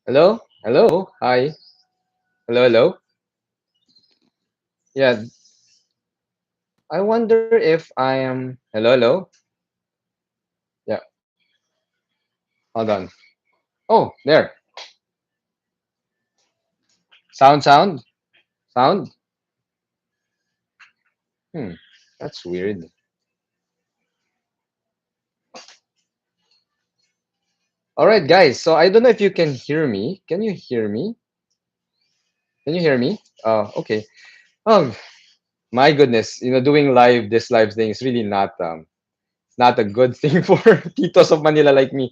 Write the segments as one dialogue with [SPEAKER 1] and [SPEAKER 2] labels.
[SPEAKER 1] Hello? Hello? Hi. Hello, hello? Yeah, I wonder if I am. Hello, hello? Yeah, hold on. Oh, there. Sound, sound, sound. Hmm, that's weird. All right, guys. So I don't know if you can hear me. Can you hear me? Can you hear me? Okay. Oh, my goodness. Doing this live thing is really not a good thing for Titos of Manila like me.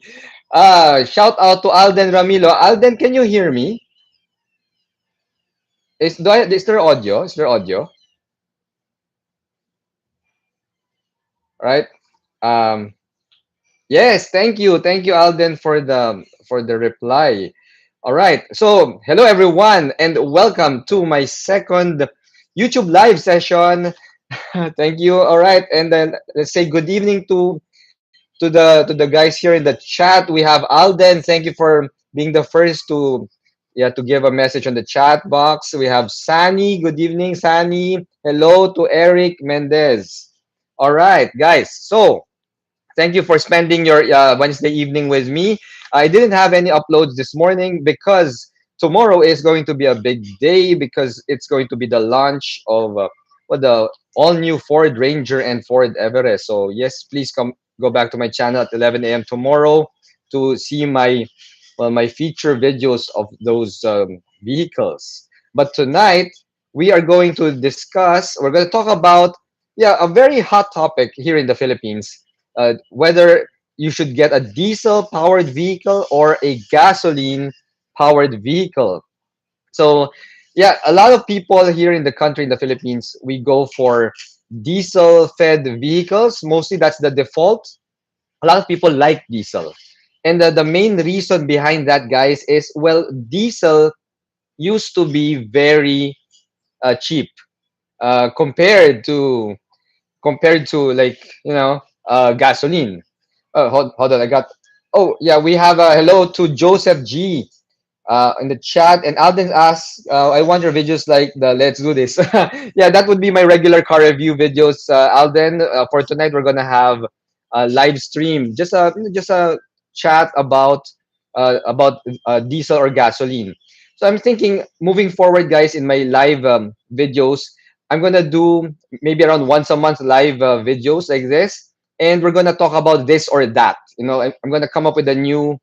[SPEAKER 1] Shout out to Alden Ramilo. Alden, can you hear me? Is there audio? Is there audio? Right? Um, yes, thank you, Alden, for the reply. All right, so hello everyone, and welcome to my second YouTube live session. Thank you. All right, and then let's say good evening to the guys here in the chat. We have Alden. Thank you for being the first to give a message on the chat box. We have Sani. Good evening, Sani. Hello to Eric Mendez. All right, guys. So thank you for spending your Wednesday evening with me. I didn't have any uploads this morning because tomorrow is going to be a big day because it's going to be the launch of the all new Ford Ranger and Ford Everest. So yes, please go back to my channel at 11 a.m. tomorrow to see my feature videos of those vehicles. But tonight we are going to discuss. We're going to talk about a very hot topic here in the Philippines, whether you should get a diesel powered vehicle or a gasoline powered vehicle. So, yeah, a lot of people here in the country, in the Philippines, we go for diesel fed vehicles. Mostly that's the default. A lot of people like diesel. And the main reason behind that, guys, is well, diesel used to be very cheap compared to like gasoline. Hold on, I got. Oh yeah, we have a hello to Joseph G in the chat, and Alden asks, I wonder videos like the Let's Do This. Yeah, that would be my regular car review videos. Alden, for tonight we're gonna have a live stream, just a chat about diesel or gasoline. So I'm thinking moving forward, guys, in my live videos, I'm gonna do maybe around once a month live videos like this, and we're gonna talk about this or that. I'm gonna come up with a new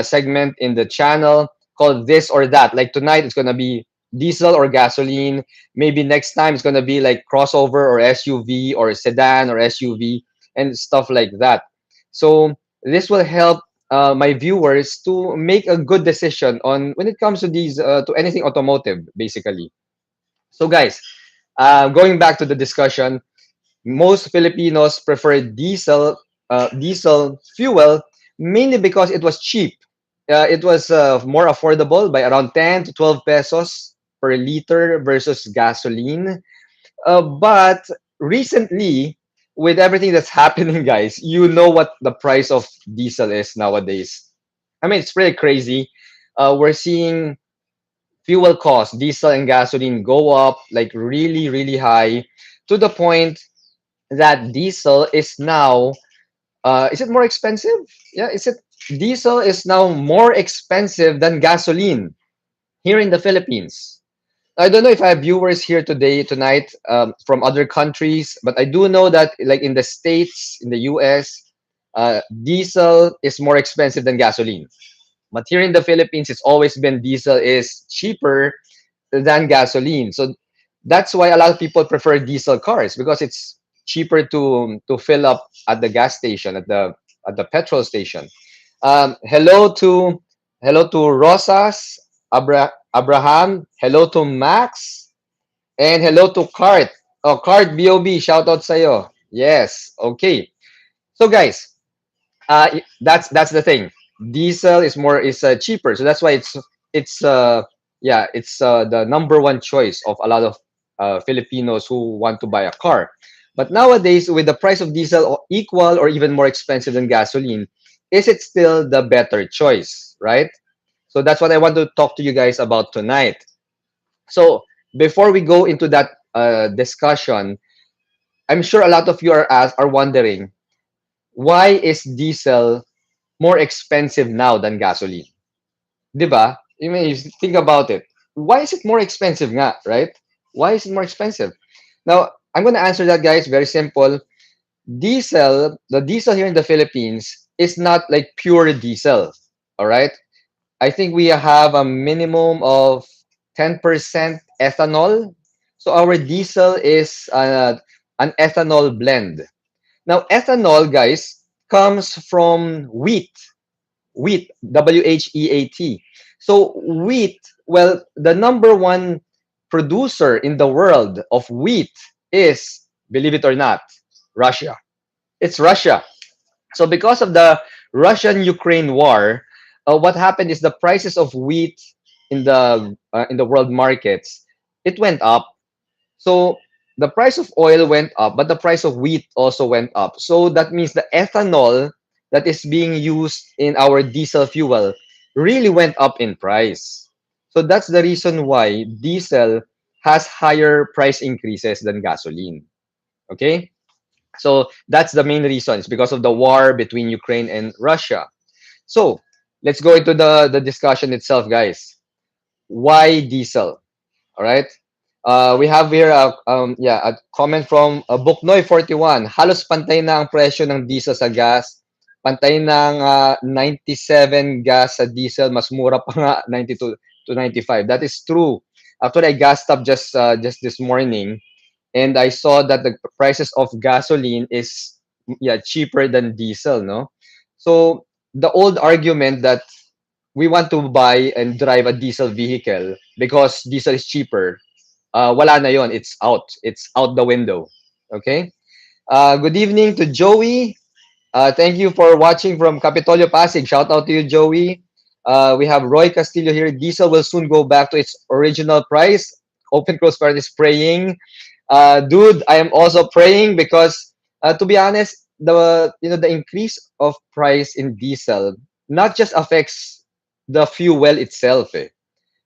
[SPEAKER 1] segment in the channel called this or that. Like tonight, it's gonna be diesel or gasoline. Maybe next time it's gonna be like crossover or SUV or sedan or SUV and stuff like that. So this will help my viewers to make a good decision on when it comes to these to anything automotive, basically. So guys, going back to the discussion, most Filipinos prefer diesel fuel mainly because it was cheap. It was more affordable by around 10 to 12 pesos per liter versus gasoline. But recently, with everything that's happening, guys, you know what the price of diesel is nowadays. I mean, it's pretty crazy. We're seeing fuel costs, diesel and gasoline go up like really, really high to the point that diesel is now is it more expensive? Yeah, is it diesel is now more expensive than gasoline here in the Philippines. I don't know if I have viewers here tonight from other countries, but I do know that like in the States, in the US, diesel is more expensive than gasoline. But here in the Philippines, it's always been diesel is cheaper than gasoline. So that's why a lot of people prefer diesel cars because it's cheaper to fill up at the gas station at the petrol station. Hello to Rosas Abraham. Hello to Max and hello to Cart. Oh, Cart Bob, shout out sa'yo. Yes. Okay. So guys, that's the thing. Diesel is cheaper, so that's why it's the number one choice of a lot of Filipinos who want to buy a car. But nowadays, with the price of diesel equal or even more expensive than gasoline, is it still the better choice, right? So that's what I want to talk to you guys about tonight. So before we go into that discussion, I'm sure a lot of you are wondering, why is diesel more expensive now than gasoline? 'Di ba? You mean, you think about it. Why is it more expensive nga, right? Why is it more expensive? Now, I'm going to answer that, guys. Very simple. The diesel here in the Philippines is not like pure diesel. All right. I think we have a minimum of 10% ethanol. So our diesel is an ethanol blend. Now, ethanol, guys, comes from wheat, WHEAT. So wheat, well, the number one producer in the world of wheat is, believe it or not, Russia. It's Russia. So because of the Russian-Ukraine war, what happened is the prices of wheat in the world markets, it went up. So the price of oil went up, but the price of wheat also went up. So that means the ethanol that is being used in our diesel fuel really went up in price. So that's the reason why diesel has higher price increases than gasoline. Okay? So that's the main reason. It's because of the war between Ukraine and Russia. So let's go into the discussion itself, guys. Why diesel? All right. We have here a comment from Buknoy41. Halos pantay na ang presyo ng diesel sa gas. Pantay ng 97 gas sa diesel. Mas mura pa nga 92 to 95. That is true. Actually, I gassed up just this morning, and I saw that the prices of gasoline is, yeah, cheaper than diesel, no? So the old argument that we want to buy and drive a diesel vehicle because diesel is cheaper, wala na yon. It's out. It's out the window. Okay. Good evening to Joey. Thank you for watching from Capitolio Pasig. Shout out to you, Joey. We have Roy Castillo here. Diesel will soon go back to its original price. Open close is praying. Dude, I am also praying because, to be honest, the increase of price in diesel not just affects the fuel itself,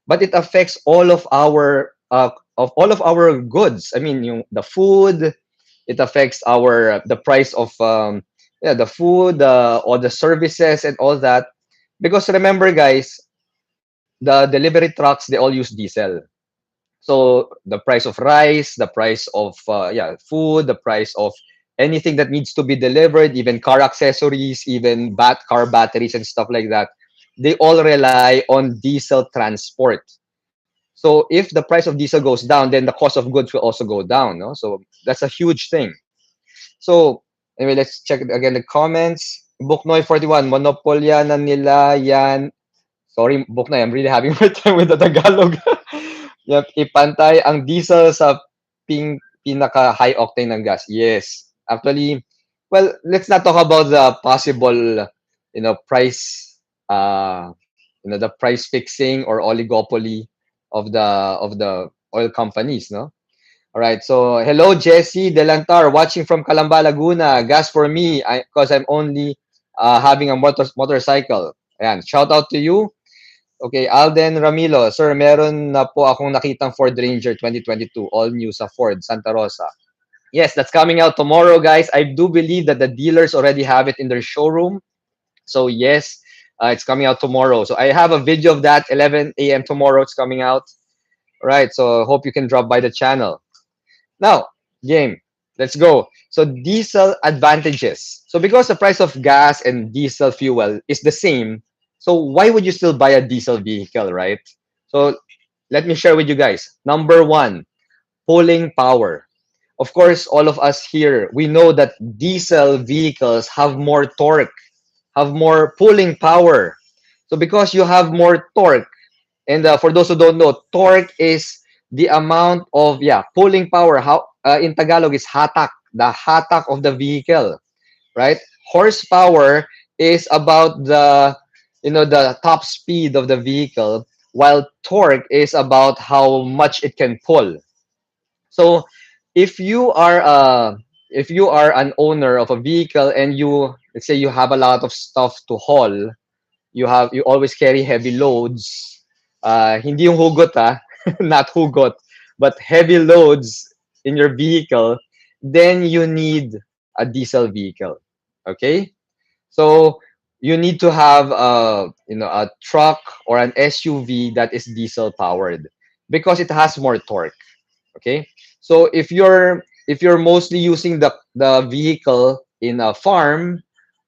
[SPEAKER 1] but it affects all of our goods. I mean, the food. It affects the price of yeah, the food, all the services and all that. Because remember, guys, the delivery trucks, they all use diesel. So the price of rice, the price of food, the price of anything that needs to be delivered, even car accessories, even car batteries and stuff like that, they all rely on diesel transport. So if the price of diesel goes down, then the cost of goods will also go down. No? So that's a huge thing. So anyway, let's check again the comments. Buknoy41, monopolya na nila yan. Sorry, Buknoy, I'm really having a hard time with the Tagalog. Yep, ipantay ang diesel sa pinaka high octane ng gas. Yes. Actually, well, let's not talk about the possible, price, the price fixing or oligopoly of the oil companies, no? All right. So, hello, Jesse Delantar, watching from Calamba, Laguna. Gas for me, because I'm only having a motorcycle. Ayan, shout out to you. Okay, Alden Ramilo. Sir, meron na po akong nakitang Ford Ranger 2022, all new sa Ford, Santa Rosa. Yes, that's coming out tomorrow, guys. I do believe that the dealers already have it in their showroom. So, yes, it's coming out tomorrow. So, I have a video of that, 11 a.m. tomorrow. It's coming out. All right, so hope you can drop by the channel. Now, game, let's go. So diesel advantages. So because the price of gas and diesel fuel is the same, so why would you still buy a diesel vehicle, right? So let me share with you guys. Number one, pulling power. Of course, all of us here, we know that diesel vehicles have more torque, have more pulling power. So because you have more torque, and for those who don't know, torque is the amount of pulling power. How in Tagalog is hatak, the hatak of the vehicle, right? Horsepower is about the top speed of the vehicle, while torque is about how much it can pull. So if you are if you are an owner of a vehicle and you, let's say, you have a lot of stuff to haul, You always carry heavy loads. Hindi yung hugot ha, not hugot, but heavy loads in your vehicle, then you need a diesel vehicle. Okay? So you need to have a truck or an SUV that is diesel powered because it has more torque. Okay, so if you're mostly using the vehicle in a farm,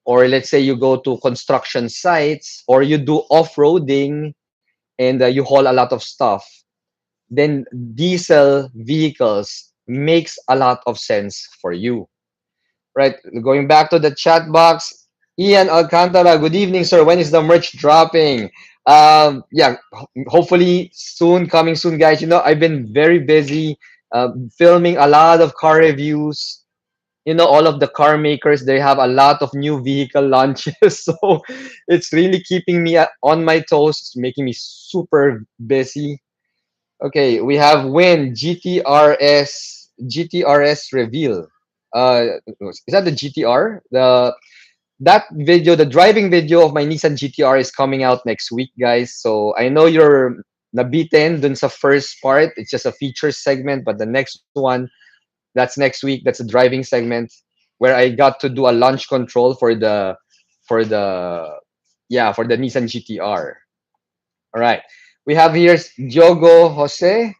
[SPEAKER 1] or let's say you go to construction sites, or you do off-roading, and you haul a lot of stuff, then diesel vehicles makes a lot of sense for you. Right, going back to the chat box, Ian Alcantara, good evening, sir. When is the merch dropping? Yeah, hopefully soon, coming soon, guys. I've been very busy filming a lot of car reviews. All of the car makers, they have a lot of new vehicle launches. So it's really keeping me on my toes. It's making me super busy. Okay, we have Win GTRS reveal. Is that the GTR? That video, the driving video of my Nissan GTR is coming out next week, guys. So I know you're nabitin dun sa first part. It's just a feature segment, but the next one, that's next week. That's a driving segment where I got to do a launch control for the for the Nissan GTR. All right. We have here Diogo Jose.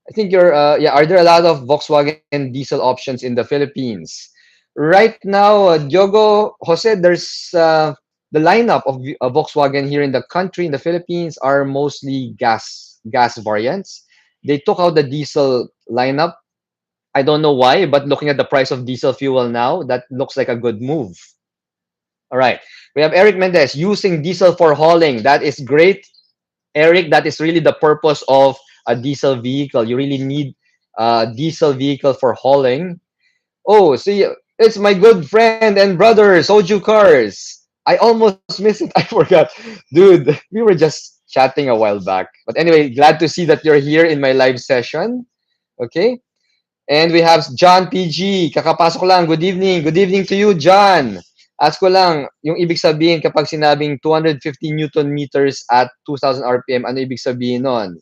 [SPEAKER 1] I think you're are there a lot of Volkswagen diesel options in the Philippines? Right now, Diogo Jose, there's the lineup of Volkswagen here in the country, in the Philippines, are mostly gas variants. They took out the diesel lineup. I don't know why, but looking at the price of diesel fuel now, that looks like a good move. All right. We have Eric Mendez using diesel for hauling. That is great, Eric. That is really the purpose of a diesel vehicle. You really need a diesel vehicle for hauling. Oh, see, it's my good friend and brother, Soju Cars. I almost missed it. I forgot. Dude, we were just chatting a while back. But anyway, glad to see that you're here in my live session. Okay. And we have John PG. Kakapasok lang. Good evening. Good evening to you, John. Ask ko lang, yung ibig sabihin kapag sinabing 250 Newton meters at 2,000 RPM, ano ibig sabihin nun?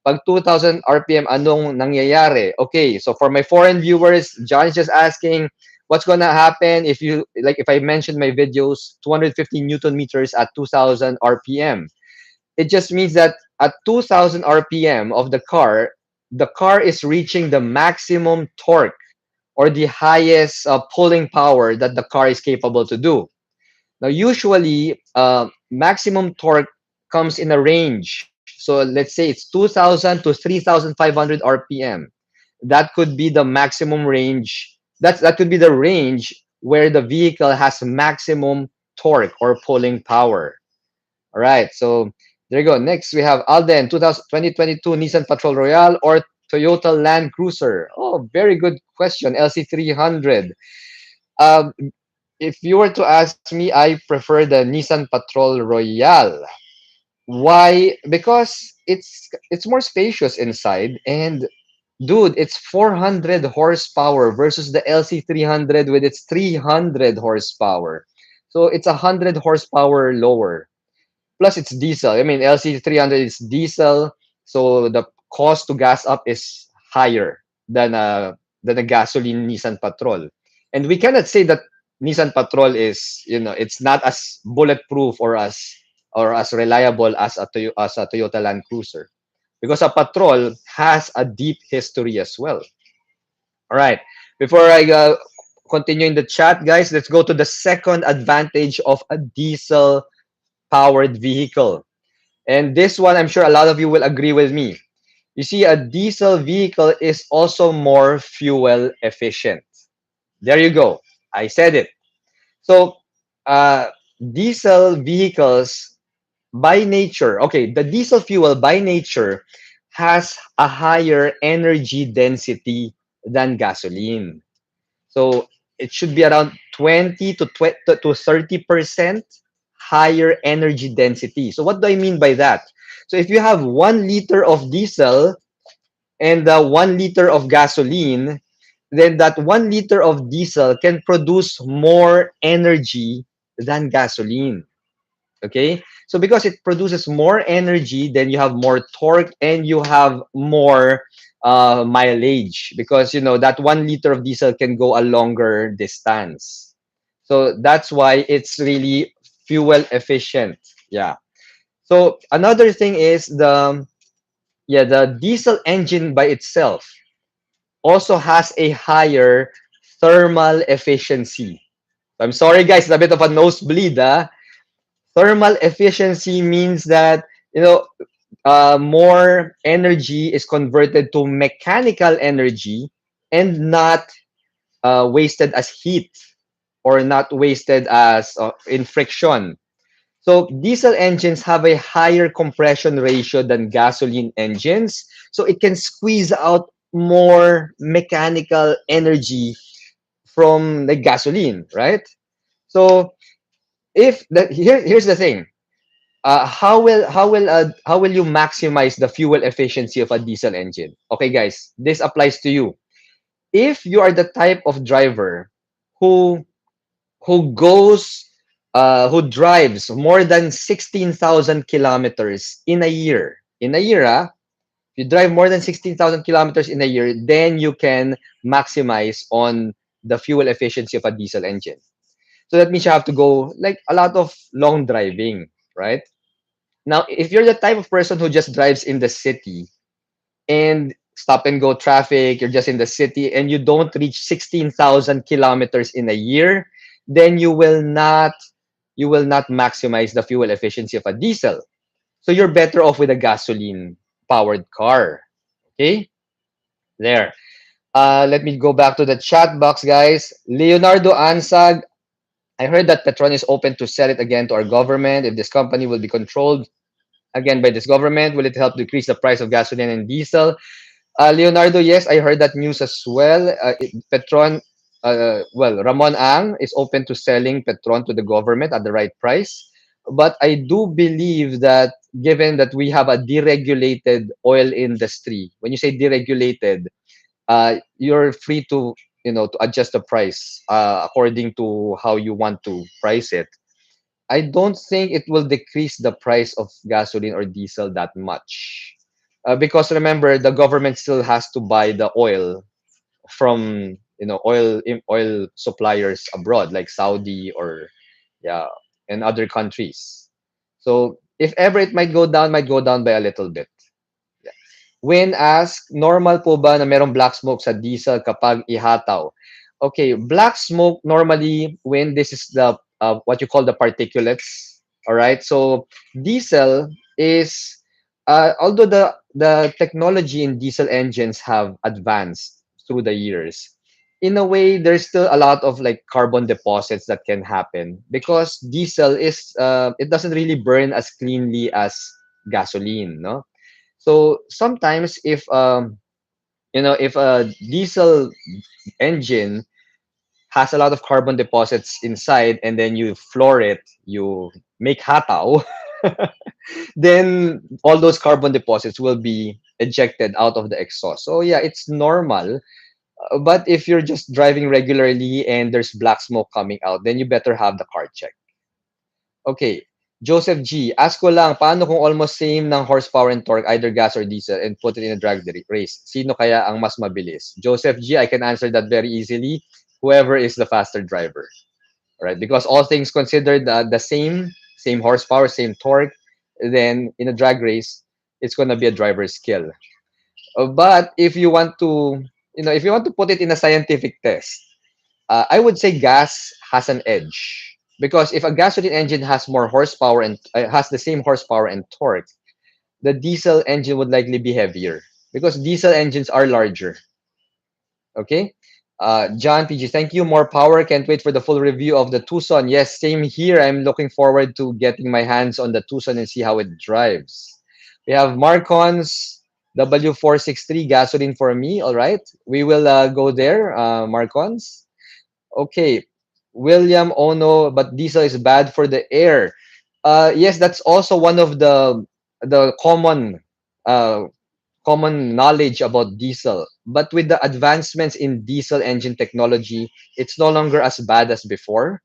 [SPEAKER 1] Pag 2,000 RPM, anong nangyayari? Okay, so for my foreign viewers, John is just asking, what's gonna happen if I mention my videos, 250 Newton meters at 2,000 RPM? It just means that at 2,000 RPM of the car is reaching the maximum torque or the highest pulling power that the car is capable to do. Now, usually, maximum torque comes in a range. So let's say it's 2,000 to 3,500 RPM. That could be the maximum range. That could be the range where the vehicle has maximum torque or pulling power. All right, so there you go. Next, we have Alden, 2022 Nissan Patrol Royale or Toyota Land Cruiser. Oh, very good question, LC300. Um, if you were to ask me, I prefer the Nissan Patrol Royale. Why? Because it's more spacious inside, and dude, it's 400 horsepower versus the LC300 with its 300 horsepower. So it's 100 horsepower lower. Plus, it's diesel. I mean, LC300 is diesel, so the cost to gas up is higher than a gasoline Nissan Patrol. And we cannot say that Nissan Patrol is, it's not as bulletproof or as reliable as a Toyota Land Cruiser, because a Patrol has a deep history as well. All right. Before I continue in the chat, guys, let's go to the second advantage of a diesel powered vehicle. And this one, I'm sure a lot of you will agree with me. You see, a diesel vehicle is also more fuel efficient. There you go. I said it. So, uh, diesel vehicles by nature, okay, the diesel fuel by nature has a higher energy density than gasoline. So it should be around 20 to 30% higher energy density. So what do I mean by that? So if you have 1 liter of diesel and 1 liter of gasoline, then that 1 liter of diesel can produce more energy than gasoline. Okay, so because it produces more energy, then you have more torque and you have more mileage, because you know that 1 liter of diesel can go a longer distance. So that's why it's really fuel efficient. Yeah. So another thing is the diesel engine by itself also has a higher thermal efficiency. I'm sorry guys, it's a bit of a nosebleed. Thermal efficiency means that, you know, more energy is converted to mechanical energy and not wasted as heat, or not wasted as in friction. So diesel engines have a higher compression ratio than gasoline engines, so it can squeeze out more mechanical energy from the gasoline, right? So if the here's the thing, how will you maximize the fuel efficiency of a diesel engine? Okay, guys, this applies to you. If you are the type of driver who who drives more than 16,000 kilometers in a year, if you drive more than 16,000 kilometers in a year, then you can maximize on the fuel efficiency of a diesel engine. So that means you have to go like a lot of long driving, right? Now, if you're the type of person who just drives in the city and stop and go traffic, you're just in the city and you don't reach 16,000 kilometers in a year, then you will not maximize the fuel efficiency of a diesel. So you're better off with a gasoline powered car. Okay? There. Let me go back to the chat box, guys. Leonardo Ansag, I heard that Petron is open to sell it again to our government. If this company will be controlled again by this government, will it help decrease the price of gasoline and diesel? Leonardo, yes, I heard that news as well. Petron, well, Ramon Ang is open to selling Petron to the government at the right price. But I do believe that given that we have a deregulated oil industry, when you say deregulated, you're free to, you know, to adjust the price according to how you want to price it. I don't think it will decrease the price of gasoline or diesel that much. Because remember, the government still has to buy the oil from, you know, oil suppliers abroad like Saudi or, yeah, and other countries. So if ever it might go down by a little bit. Yeah. When asked, normal po ba na merong black smoke sa diesel kapag ihataw? Okay, black smoke normally when this is the what you call the particulates. All right, so diesel is although the technology in diesel engines have advanced through the years, in a way there's still a lot of like carbon deposits that can happen because diesel is it doesn't really burn as cleanly as gasoline, no? So sometimes if you know, if a diesel engine has a lot of carbon deposits inside and then you floor it, you make hataw, then all those carbon deposits will be ejected out of the exhaust. So yeah, it's normal. But if you're just driving regularly and there's black smoke coming out, then you better have the car checked. Okay. Joseph G, ask ko lang, paano kung almost same ng horsepower and torque, either gas or diesel, and put it in a drag race? Sino kaya ang mas mabilis? Joseph G, I can answer that very easily. Whoever is the faster driver, right? Because all things considered, the same horsepower, same torque, then in a drag race, it's gonna be a driver's skill. But if you want to, you know, if you want to put it in a scientific test, I would say gas has an edge because if a gasoline engine has more horsepower and has the same horsepower and torque, the diesel engine would likely be heavier because diesel engines are larger. Okay. John PG, thank you. More power. Can't wait for the full review of the Tucson. Yes, same here. I'm looking forward to getting my hands on the Tucson and see how it drives. We have Marcons W463 gasoline for me. All right. We will go there, Marcons. Okay. William Ono, but diesel is bad for the air. Yes, that's also one of the uh, common knowledge about diesel. But with the advancements in diesel engine technology, it's no longer as bad as before.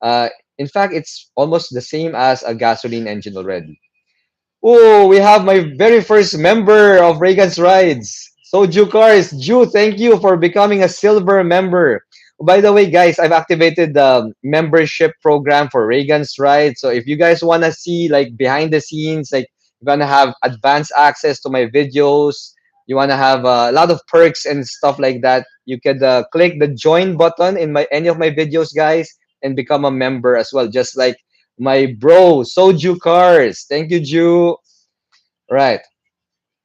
[SPEAKER 1] Uh, In fact, it's almost the same as a gasoline engine already. Oh, we have my very first member of Reagan's Rides. So, Ju Cars, Ju, thank you for becoming a silver member. By the way, guys, I've activated the membership program for Reagan's Rides. So, if you guys want to see like behind the scenes, like you're gonna have advanced access to my videos, you want to have a lot of perks and stuff like that, you could click the join button in my any of my videos, guys, and become a member as well. Just like my bro, Soju Cars. Thank you, Ju. Right.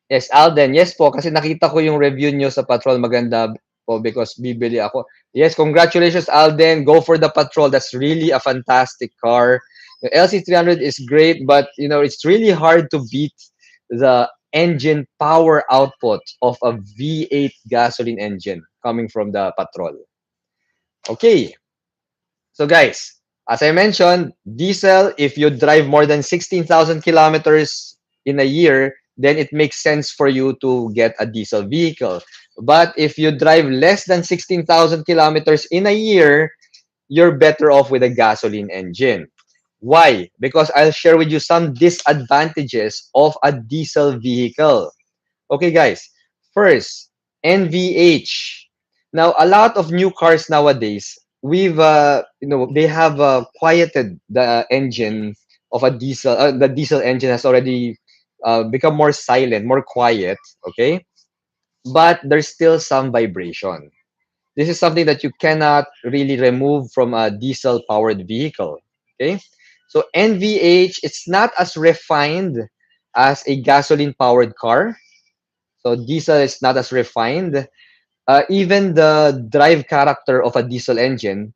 [SPEAKER 1] Yes, Alden. Yes po, kasi nakita ko yung review nyo sa Patrol. Maganda po because bibili ako. Yes, congratulations, Alden. Go for the Patrol. That's really a fantastic car. The LC300 is great, but it's really hard to beat the engine power output of a V8 gasoline engine coming from the Patrol. Okay. So guys, as I mentioned, diesel, if you drive more than 16,000 kilometers in a year, then it makes sense for you to get a diesel vehicle. But if you drive less than 16,000 kilometers in a year, you're better off with a gasoline engine. Why? Because I'll share with you some disadvantages of a diesel vehicle. Okay, guys. First, NVH. Now, a lot of new cars nowadays, they have quieted the engine of a diesel. The diesel engine has already become more silent, more quiet. Okay, but there's still some vibration. This is something that you cannot really remove from a diesel-powered vehicle. Okay, so NVH, it's not as refined as a gasoline-powered car, so diesel is not as refined. Even the drive character of a diesel engine,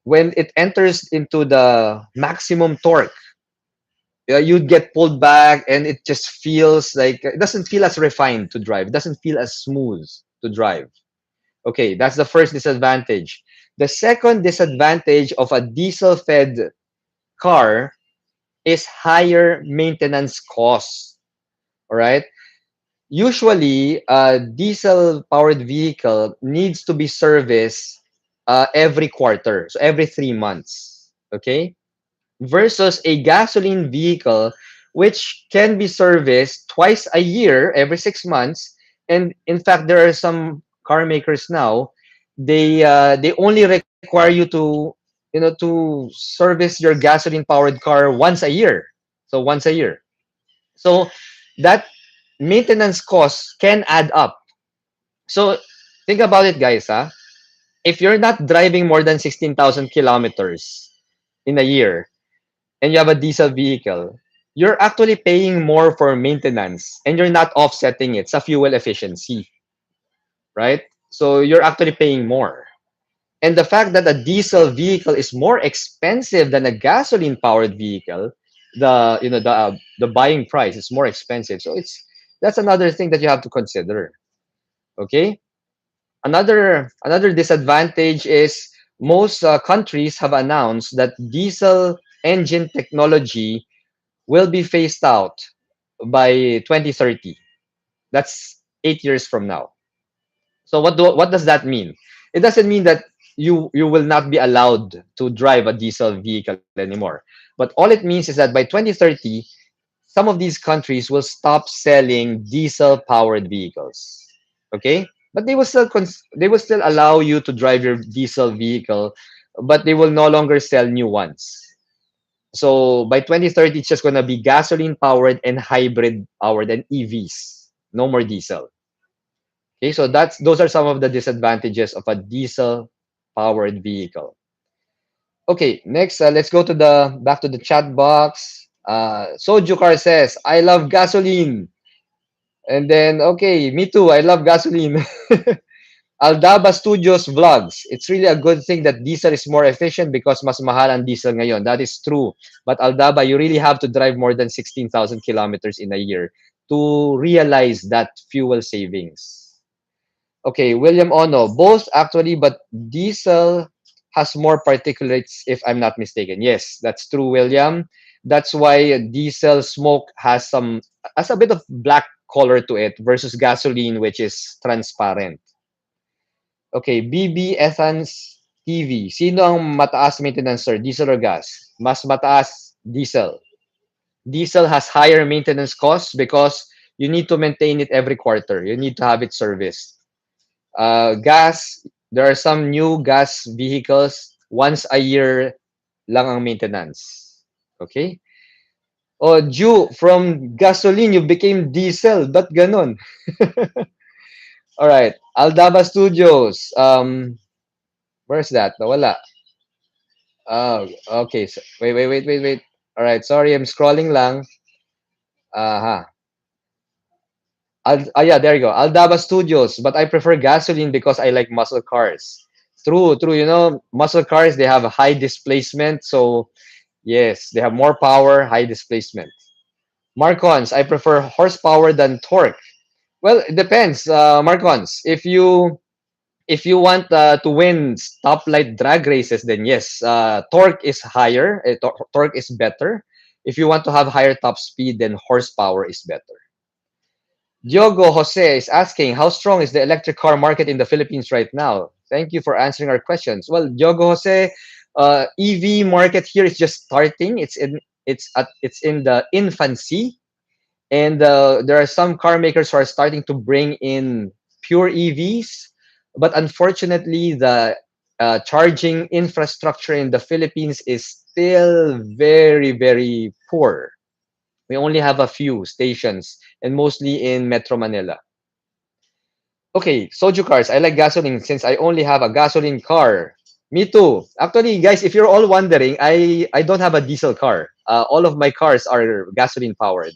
[SPEAKER 1] when it enters into the maximum torque, you'd get pulled back, and it just feels like it doesn't feel as refined to drive. It doesn't feel as smooth to drive. Okay, that's the first disadvantage. The second disadvantage of a diesel-fed car is higher maintenance costs. All right. Usually, a diesel powered vehicle needs to be serviced every quarter, so every 3 months. Okay, versus a gasoline vehicle, which can be serviced twice a year, every 6 months. And in fact, there are some car makers now, they only require you to service your gasoline powered car once a year. So once a year. So that maintenance costs can add up. So think about it, guys. If you're not driving more than 16,000 kilometers in a year and you have a diesel vehicle, you're actually paying more for maintenance and you're not offsetting it sa fuel efficiency, right? So you're actually paying more. And the fact that a diesel vehicle is more expensive than a gasoline powered vehicle, the buying price is more expensive. So that's another thing that you have to consider. Okay. Another disadvantage is most countries have announced that diesel engine technology will be phased out by 2030. That's 8 years from now. So what does that mean? It doesn't mean that you will not be allowed to drive a diesel vehicle anymore. But all it means is that by 2030, some of these countries will stop selling diesel powered vehicles. Okay? But they will still allow you to drive your diesel vehicle, but they will no longer sell new ones. So by 2030, it's just going to be gasoline powered and hybrid powered and EVs. No more diesel. Okay, so those are some of the disadvantages of a diesel powered vehicle. Okay, next, let's go to the back to the chat box. Sojukar says, "I love gasoline." And then, okay, me too. I love gasoline. Aldaba Studios Vlogs. It's really a good thing that diesel is more efficient because mas mahal ang diesel ngayon. That is true. But Aldaba, you really have to drive more than 16,000 kilometers in a year to realize that fuel savings. Okay, William Ono. Both actually, but diesel has more particulates if I'm not mistaken. Yes, that's true, William. That's why diesel smoke has a bit of black color to it versus gasoline, which is transparent. Okay, BB Ethans TV. Sino ang mataas maintenance, sir? Diesel or gas? mas mataas diesel. Diesel has higher maintenance costs because you need to maintain it every quarter. You need to have it serviced. Gas, there are some new gas vehicles, once a year lang ang maintenance. Okay? Oh, Ju, from gasoline, you became diesel. Ba't ganon? All right. Aldaba Studios. Where's that? Nawala. Oh, okay. So, wait. All right. Sorry, I'm scrolling lang. Aha. Yeah, there you go. Aldaba Studios. But I prefer gasoline because I like muscle cars. True. You know, muscle cars, they have a high displacement. So, yes, they have more power, high displacement. Marcons, I prefer horsepower than torque. Well, it depends, Marcons. If you want to win stoplight drag races, then yes, torque is higher. Torque is better. If you want to have higher top speed, then horsepower is better. Diogo Jose is asking, how strong is the electric car market in the Philippines right now? Thank you for answering our questions. Well, Diogo Jose, EV market here is just starting. It's in the infancy, and there are some car makers who are starting to bring in pure EVs, but unfortunately, the charging infrastructure in the Philippines is still very, very poor. We only have a few stations, and mostly in Metro Manila. Okay, soju cars. I like gasoline since I only have a gasoline car. Me too. Actually, guys, if you're all wondering, I don't have a diesel car. All of my cars are gasoline powered.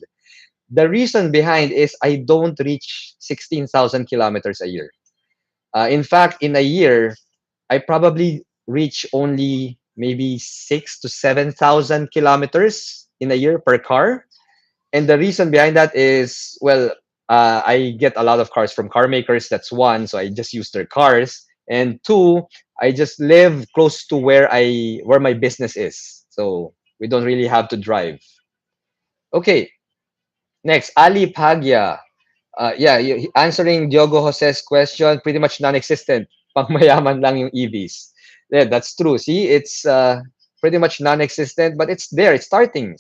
[SPEAKER 1] The reason behind is I don't reach 16,000 kilometers a year. In fact, in a year, I probably reach only maybe 6 to 7,000 kilometers in a year per car. And the reason behind that is, well, I get a lot of cars from car makers. That's one. So I just use their cars. And two, I just live close to where my business is. So we don't really have to drive. Okay, next, Ali Pagya. Yeah, answering Diogo Jose's question, pretty much non-existent. Pangmayaman lang yung EVs. Yeah, that's true. See, it's pretty much non-existent, but it's there. It's starting.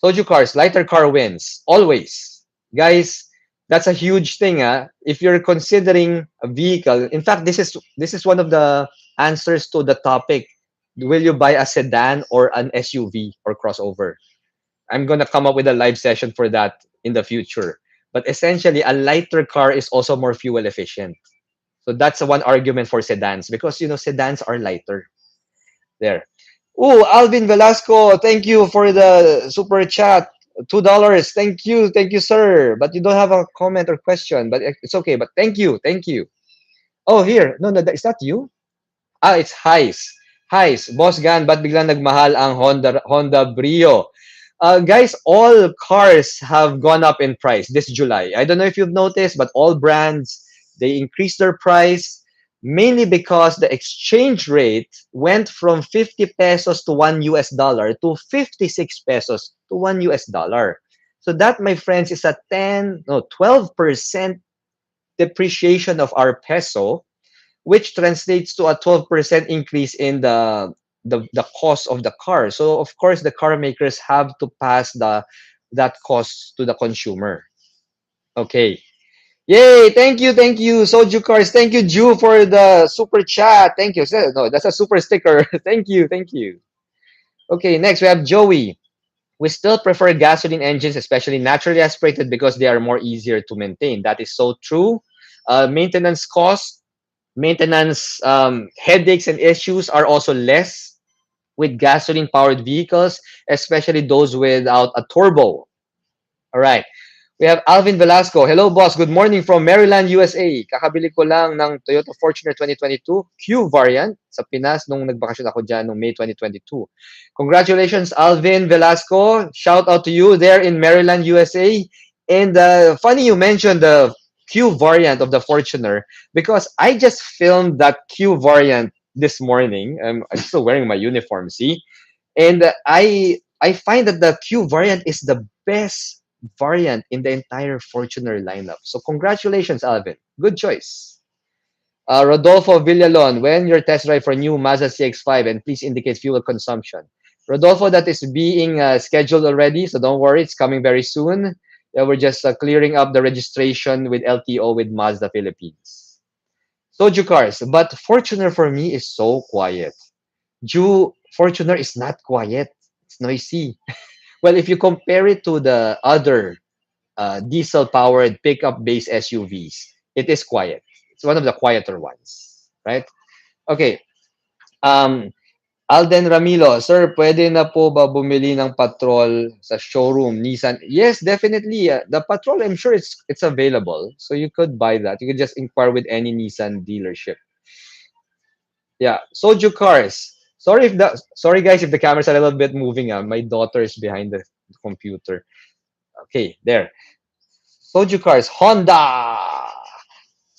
[SPEAKER 1] Soju cars, lighter car wins. Always. Guys, that's a huge thing. If you're considering a vehicle, in fact, this is one of the answers to the topic. Will you buy a sedan or an SUV or crossover? I'm gonna come up with a live session for that in the future. But essentially, a lighter car is also more fuel efficient. So that's one argument for sedans because sedans are lighter. There. Oh, Alvin Velasco, thank you for the super chat. $2. Thank you, sir. But you don't have a comment or question, but it's okay. But thank you. Oh, here. No, is that you? It's Heis. Heis, Boss Gan, ba't biglang nagmahal ang Honda Brio? Guys, all cars have gone up in price this July. I don't know if you've noticed, but all brands, they increased their price mainly because the exchange rate went from 50 pesos to 1 US dollar to 56 pesos to 1 US dollar. So that, my friends, is a 12% depreciation of our peso, which translates to a 12% increase in the cost of the car. So of course the car makers have to pass that cost to the consumer. Okay. Yay, thank you, Soju Cars. Thank you, Ju, for the super chat. Thank you. No, that's a super sticker. Thank you. Okay, next we have Joey. We still prefer gasoline engines, especially naturally aspirated, because they are more easier to maintain. That is so true. Maintenance costs, maintenance headaches and issues are also less with gasoline powered vehicles, especially those without a turbo. All right. We have Alvin Velasco. Hello, boss. Good morning from Maryland, USA. Kakabili ko lang ng Toyota Fortuner 2022 Q variant sa Pinas nung nagbakasyon ako dyan noong May 2022. Congratulations, Alvin Velasco. Shout out to you there in Maryland, USA. And funny you mentioned the Q variant of the Fortuner because I just filmed that Q variant this morning. I'm still wearing my uniform, see? And I find that the Q variant is the best variant in the entire Fortuner lineup. So congratulations, Alvin. Good choice. Rodolfo Villalon, when your test drive for new Mazda CX-5, and please indicate fuel consumption. Rodolfo, that is being scheduled already, so don't worry, it's coming very soon. Yeah, we're just clearing up the registration with LTO with Mazda Philippines. Soju cars, but Fortuner for me is so quiet. Fortuner is not quiet. It's noisy. Well, if you compare it to the other diesel-powered pickup-based SUVs, it is quiet. It's one of the quieter ones, right? Okay. Um, Alden Ramilo, sir, pwede na po ba bumili ng patrol sa showroom Nissan? Yes, definitely. The patrol, I'm sure it's available, so you could buy that. You could just inquire with any Nissan dealership. Yeah, Soju cars. Sorry guys if the camera's a little bit moving. My daughter is behind the computer. Okay, there. Soju cars, Honda.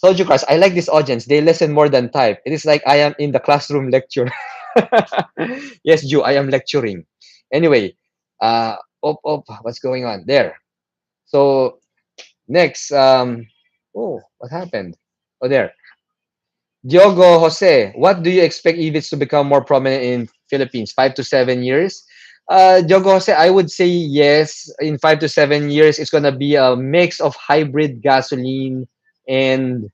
[SPEAKER 1] Soju cars. I like this audience. They listen more than type. It is like I am in the classroom lecture. Yes, Ju, I am lecturing. Anyway, what's going on there? So next, what happened? Oh, there. Diogo Jose, what do you expect EVs to become more prominent in Philippines? 5 to 7 years. Diogo Jose, I would say yes. In 5 to 7 years, it's gonna be a mix of hybrid gasoline and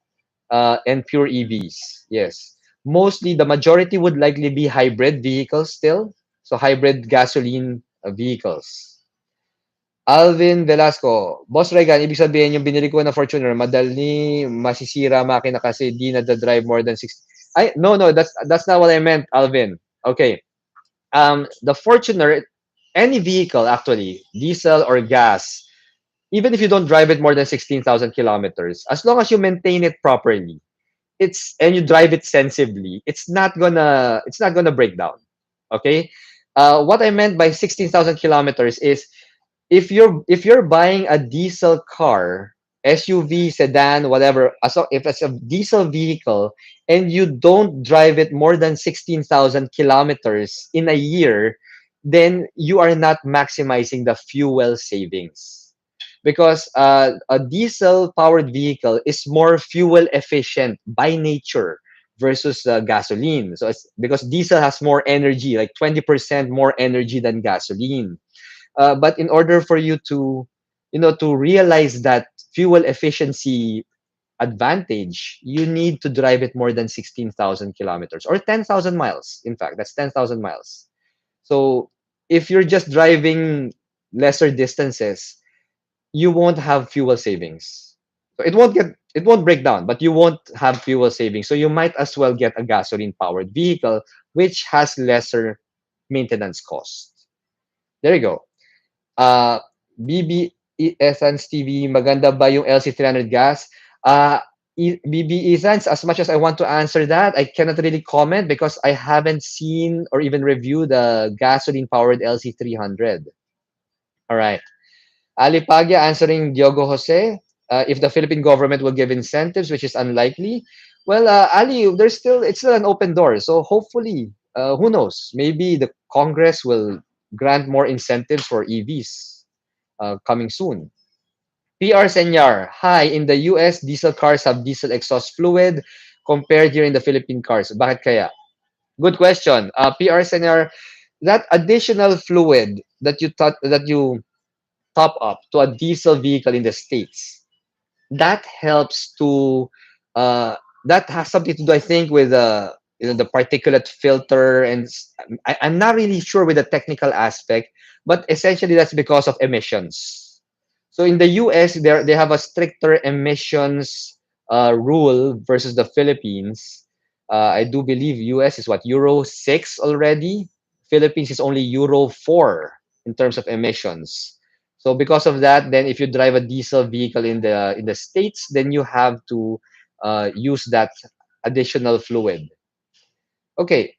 [SPEAKER 1] and pure EVs. Yes, mostly the majority would likely be hybrid vehicles still. So hybrid gasoline vehicles. Alvin Velasco, Boss Regan, ibig sabihin yung binili ko na Fortuner, madali masisira makina kasi di na drive more than 60. I no no, that's not what I meant, Alvin. Okay. The Fortuner, any vehicle actually, diesel or gas, even if you don't drive it more than 16,000 kilometers, as long as you maintain it properly, it's and you drive it sensibly, it's not gonna break down. Okay. What I meant by 16,000 kilometers is if you're buying a diesel car, SUV, sedan, whatever, if it's a diesel vehicle and you don't drive it more than 16,000 kilometers in a year, then you are not maximizing the fuel savings. Because a diesel powered vehicle is more fuel efficient by nature versus gasoline. So it's because diesel has more energy, like 20% more energy than gasoline. But in order for you to realize that fuel efficiency advantage, you need to drive it more than 16,000 kilometers or 10,000 miles. In fact, that's 10,000 miles. So if you're just driving lesser distances, you won't have fuel savings. So it won't break down, but you won't have fuel savings. So you might as well get a gasoline powered vehicle which has lesser maintenance cost. There you go. Uh, BB Essence TV, maganda ba yung LC300 gas? BB Essence, as much as I want to answer that, I cannot really comment because I haven't seen or even reviewed the gasoline-powered LC300. All right. Ali Pagya answering Diogo Jose, if the Philippine government will give incentives, which is unlikely. Well, Ali, it's still an open door. So hopefully, who knows? Maybe the Congress will grant more incentives for EVs coming soon. PR Senyar, hi, in the US, diesel cars have diesel exhaust fluid compared here in the Philippine cars. Bakit kaya? Good question. PR Senyar, that additional fluid that you top up to a diesel vehicle in the States, that helps to uh, that has something to do, I think, with the particulate filter, and I'm not really sure with the technical aspect, but essentially that's because of emissions. So in the US, they have a stricter emissions rule versus the Philippines. I do believe US is what, Euro 6 already. Philippines is only Euro 4 in terms of emissions. So because of that, then if you drive a diesel vehicle in the States, then you have to use that additional fluid. Okay.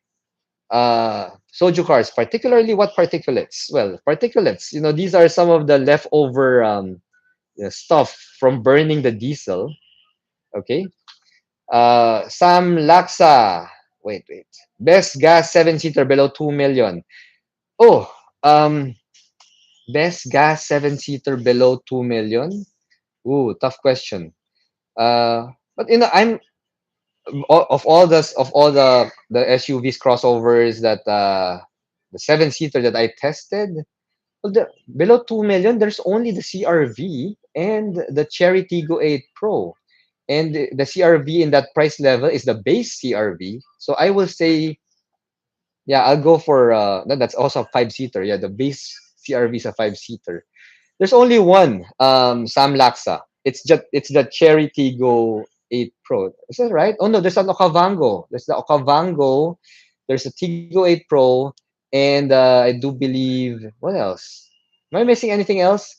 [SPEAKER 1] Soju cars, particularly what particulates? Well, particulates, these are some of the leftover stuff from burning the diesel. Okay. Sam Laksa. Wait. Best gas seven-seater below 2 million. Oh, best gas seven-seater below 2 million. Ooh, tough question. But I'm of all the SUVs crossovers that the seven seater that I tested, well, below 2 million, there's only the CRV and the Cherry Tiggo 8 Pro. And the CRV in that price level is the base CRV. So I will say, yeah, I'll go for no, that's also a five seater. Yeah, the base CRV is a five seater. There's only one Sam Laksa. It's the Cherry Tiggo 8 Pro. Is that right? Oh no, there's an Okavango. There's the Okavango. There's a Tiggo 8 Pro, and I do believe what else? Am I missing anything else?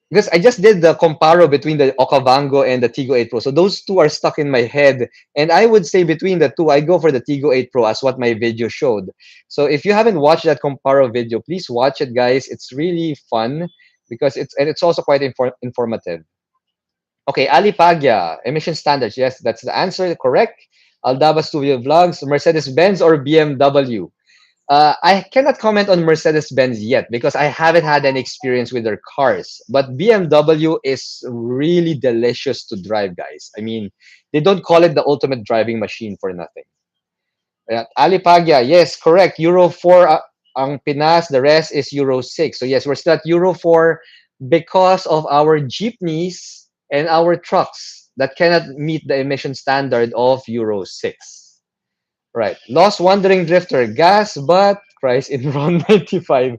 [SPEAKER 1] Because I just did the comparo between the Okavango and the Tigo 8 Pro. So those two are stuck in my head. And I would say between the two, I go for the Tigo 8 Pro as what my video showed. So if you haven't watched that comparo video, please watch it, guys. It's really fun because it's also quite informative. Okay, Ali Pagya, emission standards. Yes, that's the answer. Correct. Aldaba Studio Vlogs, Mercedes Benz or BMW? I cannot comment on Mercedes Benz yet because I haven't had any experience with their cars. But BMW is really delicious to drive, guys. I mean, they don't call it the ultimate driving machine for nothing. Ali Pagya, yes, correct. Euro 4 ang Pinas, the rest is Euro 6. So yes, we're still at Euro 4 because of our jeepneys and our trucks that cannot meet the emission standard of Euro 6. Right. Lost Wandering Drifter, gas, but price in round 95.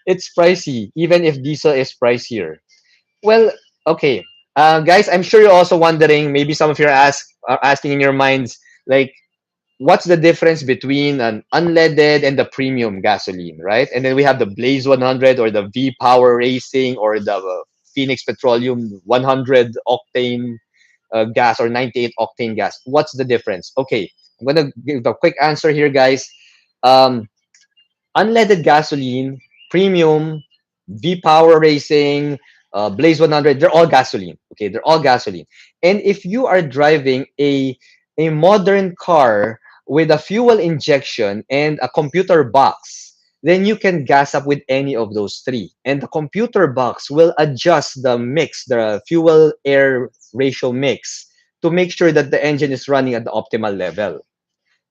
[SPEAKER 1] It's pricey, even if diesel is pricier. Well, okay. Guys, I'm sure you're also wondering, maybe some of you are asking in your minds, like, what's the difference between an unleaded and the premium gasoline, right? And then we have the Blaze 100 or the V Power Racing or the Phoenix Petroleum 100 octane gas or 98 octane gas. What's the difference? Okay, I'm gonna give a quick answer here, guys. Um, Unleaded gasoline, premium, V Power Racing, Blaze 100, they're all gasoline. Okay, they're all gasoline. And if you are driving a modern car with a fuel injection and a computer box, then you can gas up with any of those three. And the computer box will adjust the mix, the fuel air ratio mix, to make sure that the engine is running at the optimal level.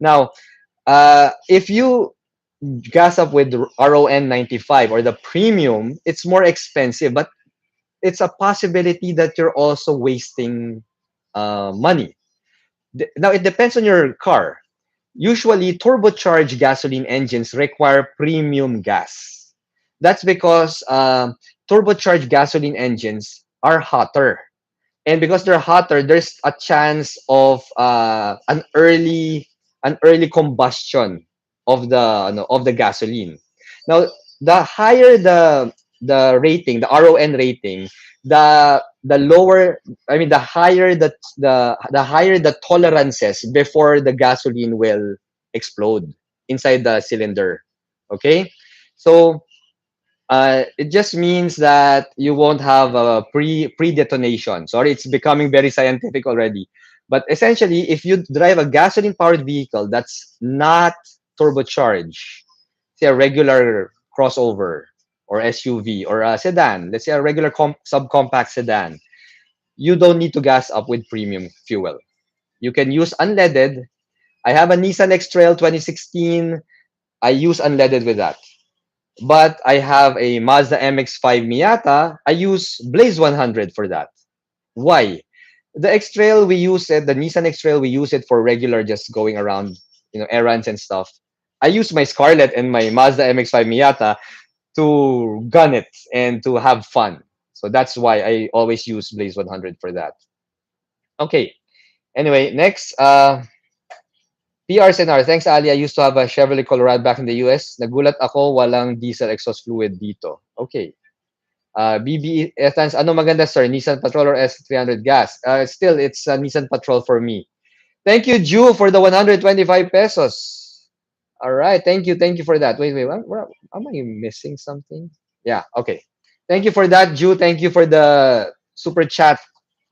[SPEAKER 1] Now, if you gas up with RON 95 or the premium, it's more expensive, but it's a possibility that you're also wasting money. Now, it depends on your car. Usually, turbocharged gasoline engines require premium gas. That's because turbocharged gasoline engines are hotter. And because they're hotter, there's a chance of an early combustion of the gasoline. Now, the higher the rating, the RON rating, the lower, I mean, the higher the higher the tolerances before the gasoline will explode inside the cylinder. Okay, so it just means that you won't have a pre detonation. Sorry, it's becoming very scientific already. But essentially, if you drive a gasoline powered vehicle that's not turbocharged, say a regular crossover or SUV or a sedan, let's say a regular subcompact sedan, you don't need to gas up with premium fuel. You can use unleaded. I have a Nissan X-Trail 2016. I use unleaded with that. But I have a Mazda MX-5 Miata. I use Blaze 100 for that. Why? The X-Trail, we use it, the Nissan X-Trail, we use it for regular just going around, errands and stuff. I use my Scarlett and my Mazda MX-5 Miata to gun it and to have fun. So that's why I always use Blaze 100 for that. Okay. Anyway, next, PR Senar. Thanks, Ali. I used to have a Chevrolet Colorado back in the US. Nagulat ako, walang diesel exhaust fluid dito. Okay. BB Ethans, ano maganda, sir? Nissan Patrol or S300 gas? Still, it's a Nissan Patrol for me. Thank you, Ju, for the 125 pesos. All right. Thank you. Thank you for that. Wait. Am I missing something? Yeah. Okay. Thank you for that, Ju. Thank you for the super chat,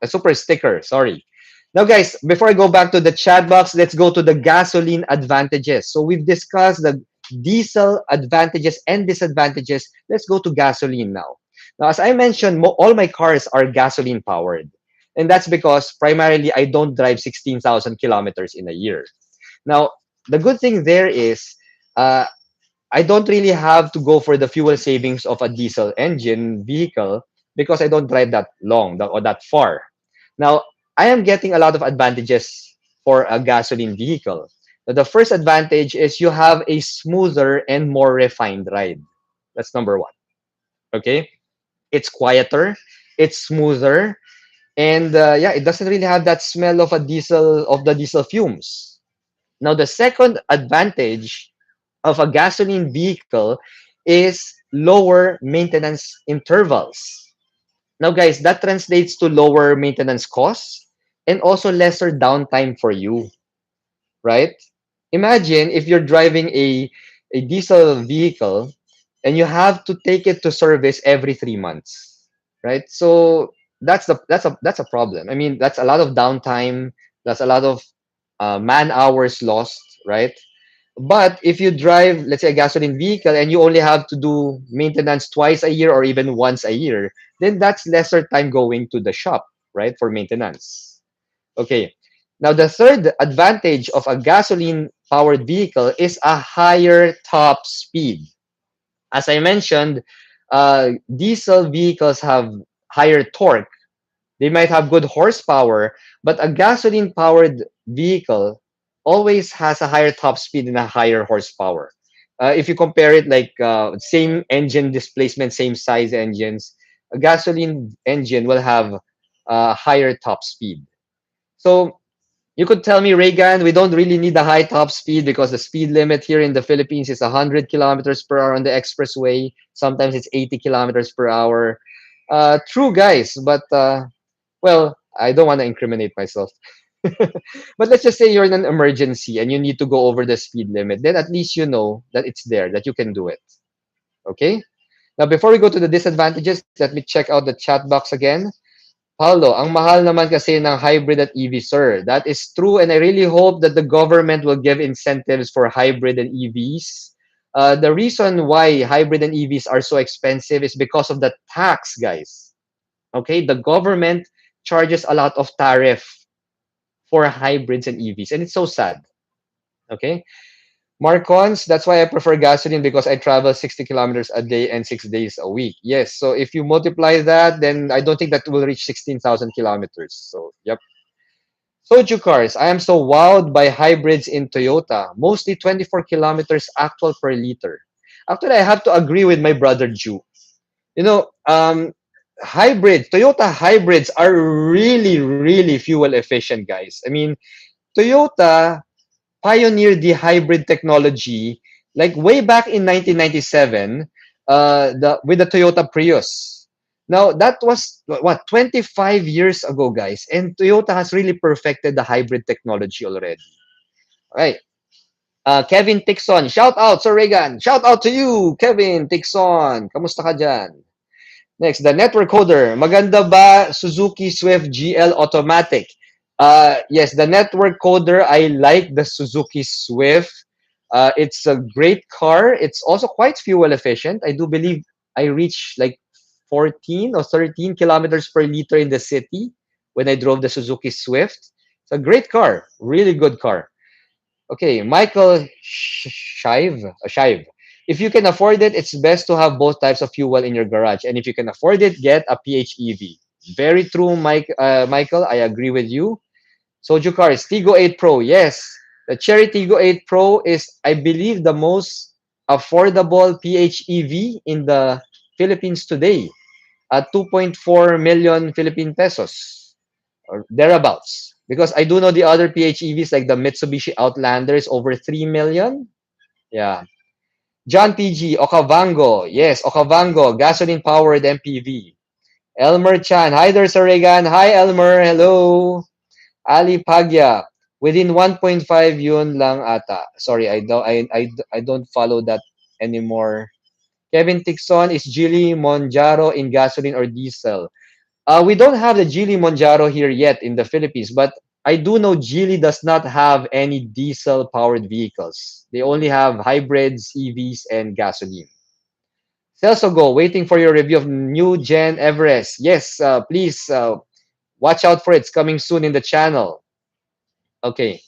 [SPEAKER 1] super sticker. Sorry. Now, guys, before I go back to the chat box, let's go to the gasoline advantages. So we've discussed the diesel advantages and disadvantages. Let's go to gasoline now. Now, as I mentioned, all my cars are gasoline powered. And that's because primarily I don't drive 16,000 kilometers in a year. Now, the good thing there is uh, I don't really have to go for the fuel savings of a diesel engine vehicle because I don't drive that long or that far. Now, I am getting a lot of advantages for a gasoline vehicle. The first advantage is you have a smoother and more refined ride. That's number one. Okay. It's quieter, it's smoother, and yeah, it doesn't really have that smell of the diesel fumes. Now, the second advantage of a gasoline vehicle is lower maintenance intervals. Now, guys, that translates to lower maintenance costs and also lesser downtime for you, right? Imagine if you're driving a diesel vehicle and you have to take it to service every 3 months, right? So that's a problem. I mean, that's a lot of downtime. That's a lot of man hours lost, right? But if you drive, let's say, a gasoline vehicle and you only have to do maintenance twice a year or even once a year, then that's lesser time going to the shop, right, for maintenance. Okay. Now, the third advantage of a gasoline powered vehicle is a higher top speed. As I mentioned, diesel vehicles have higher torque. They might have good horsepower, but a gasoline powered vehicle always has a higher top speed and a higher horsepower. If you compare it like same engine displacement, same size engines, a gasoline engine will have a higher top speed. So you could tell me, Reagan, we don't really need a high top speed because the speed limit here in the Philippines is 100 kilometers per hour on the expressway. Sometimes it's 80 kilometers per hour. True, guys, but well, I don't want to incriminate myself. But let's just say you're in an emergency and you need to go over the speed limit. Then at least you know that it's there, that you can do it. Okay? Now, before we go to the disadvantages, let me check out the chat box again. Paulo, ang mahal naman kasi ng hybrid at EV, sir. That is true, and I really hope that the government will give incentives for hybrid and EVs. The reason why hybrid and EVs are so expensive is because of the tax, guys. Okay, the government charges a lot of tariff for hybrids and EVs, and it's so sad. Okay, Marcons, that's why I prefer gasoline because I travel 60 kilometers a day and 6 days a week. Yes, so if you multiply that, then I don't think that will reach 16,000 kilometers. So, yep. Soju cars. I am so wowed by hybrids in Toyota. Mostly 24 kilometers actual per liter. Actually, I have to agree with my brother Ju. You know, Toyota hybrids are really, really fuel efficient, guys. I mean, Toyota pioneered the hybrid technology like way back in 1997 with the Toyota Prius. Now that was what 25 years ago, guys, and Toyota has really perfected the hybrid technology already. All right. Kevin Tixon, shout out Sir Reagan. Shout out to you, Kevin Tixon. Kamusta ka dyan? Next, the network coder. Maganda ba Suzuki Swift GL automatic? Yes, the network coder. I like the Suzuki Swift. It's a great car. It's also quite fuel efficient. I do believe I reached like 14 or 13 kilometers per liter in the city when I drove the Suzuki Swift. It's a great car. Really good car. Okay, Michael Shive. If you can afford it, it's best to have both types of fuel in your garage. And if you can afford it, get a PHEV. Very true, Michael. I agree with you. Soju cars, Tigo 8 Pro. Yes, the Cherry Tigo 8 Pro is, I believe, the most affordable PHEV in the Philippines today at 2.4 million Philippine pesos or thereabouts. Because I do know the other PHEVs like the Mitsubishi Outlander is over 3 million. Yeah. John PG, Okavango. Yes, Okavango, gasoline powered MPV. Elmer Chan. Hi there, Sir Regan. Hi, Elmer. Hello. Ali Pagya. Within 1.5 yun lang ata. Sorry, I don't follow that anymore. Kevin Tixon, is Geely Monjaro in gasoline or diesel? We don't have the Geely Monjaro here yet in the Philippines, but I do know Geely does not have any diesel powered vehicles. They only have hybrids, EVs, and gasoline. Celso Go, waiting for your review of new Gen Everest. Yes, please. Watch out for it. It's coming soon in the channel. Okay.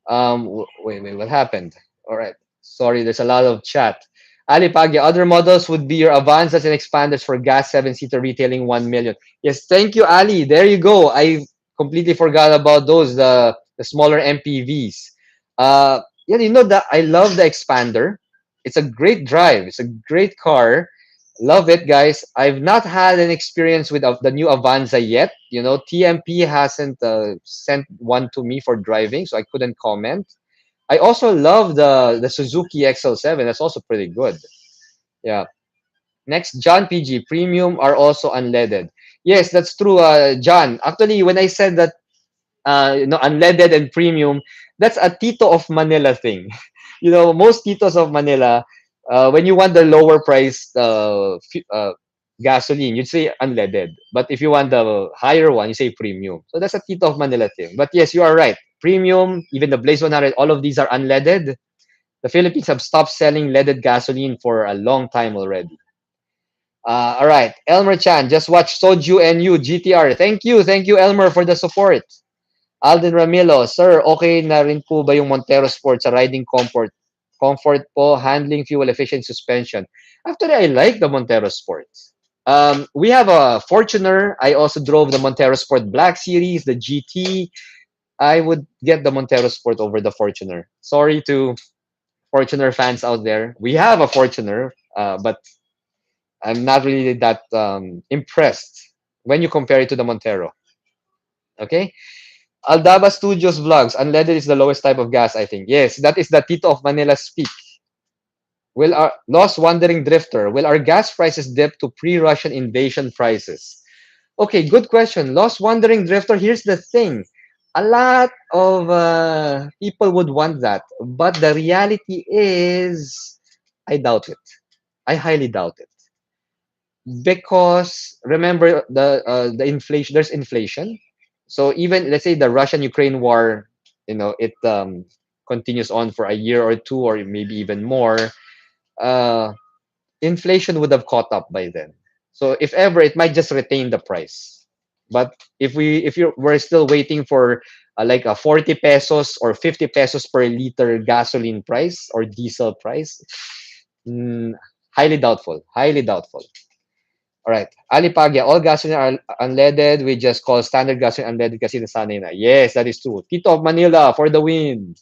[SPEAKER 1] Wait, what happened? All right. Sorry, there's a lot of chat. Ali Pagya, other models would be your Avanzas and Expanders for gas 7-seater retailing 1 million. Yes, thank you, Ali. There you go. I completely forgot about those, the smaller MPVs. Yeah, you know that I love the Expander. It's a great drive. It's a great car. Love it, guys. I've not had an experience with the new Avanza yet. You know, TMP hasn't sent one to me for driving, so I couldn't comment. I also love the Suzuki XL7. That's also pretty good. Yeah. Next, John PG. Premium are also unleaded. Yes, that's true, John. Actually, when I said that, unleaded and premium, that's a Tito of Manila thing. Most Titos of Manila, when you want the lower price gasoline, you'd say unleaded. But if you want the higher one, you say premium. So that's a Tito of Manila thing. But yes, you are right. Premium, even the Blaze 100, all of these are unleaded. The Philippines have stopped selling leaded gasoline for a long time already. All right, Elmer Chan, just watch Soju and you GTR. Thank you, Elmer, for the support. Alden Ramilo, sir, okay na rin po ba yung Montero Sport sa riding comfort? Comfort po, handling, fuel efficient suspension. Actually, I like the Montero Sport. We have a Fortuner. I also drove the Montero Sport Black Series, the GT. I would get the Montero Sport over the Fortuner. Sorry to Fortuner fans out there. We have a Fortuner, but I'm not really that impressed when you compare it to the Montero. Okay. Aldaba Studios Vlogs. Unleaded is the lowest type of gas, I think. Yes, that is the Tito of Manila speak. Will our lost wandering drifter, will our gas prices dip to pre-Russian invasion prices? Okay, good question. Lost wandering drifter, here's the thing. A lot of people would want that, but the reality is, I doubt it. I highly doubt it. Because remember the inflation, there's inflation. So even let's say the Russian-Ukraine war, it continues on for a year or two or maybe even more. uh, Inflation would have caught up by then. So if ever, it might just retain the price. But we're still waiting for like a 40 pesos or 50 pesos per liter gasoline price or diesel price, mm, highly doubtful. Highly doubtful. All right. Ali Pagya, all gasoline are unleaded. We just call standard gasoline unleaded kasi nasanay na. Yes, that is true. Tito of Manila for the win.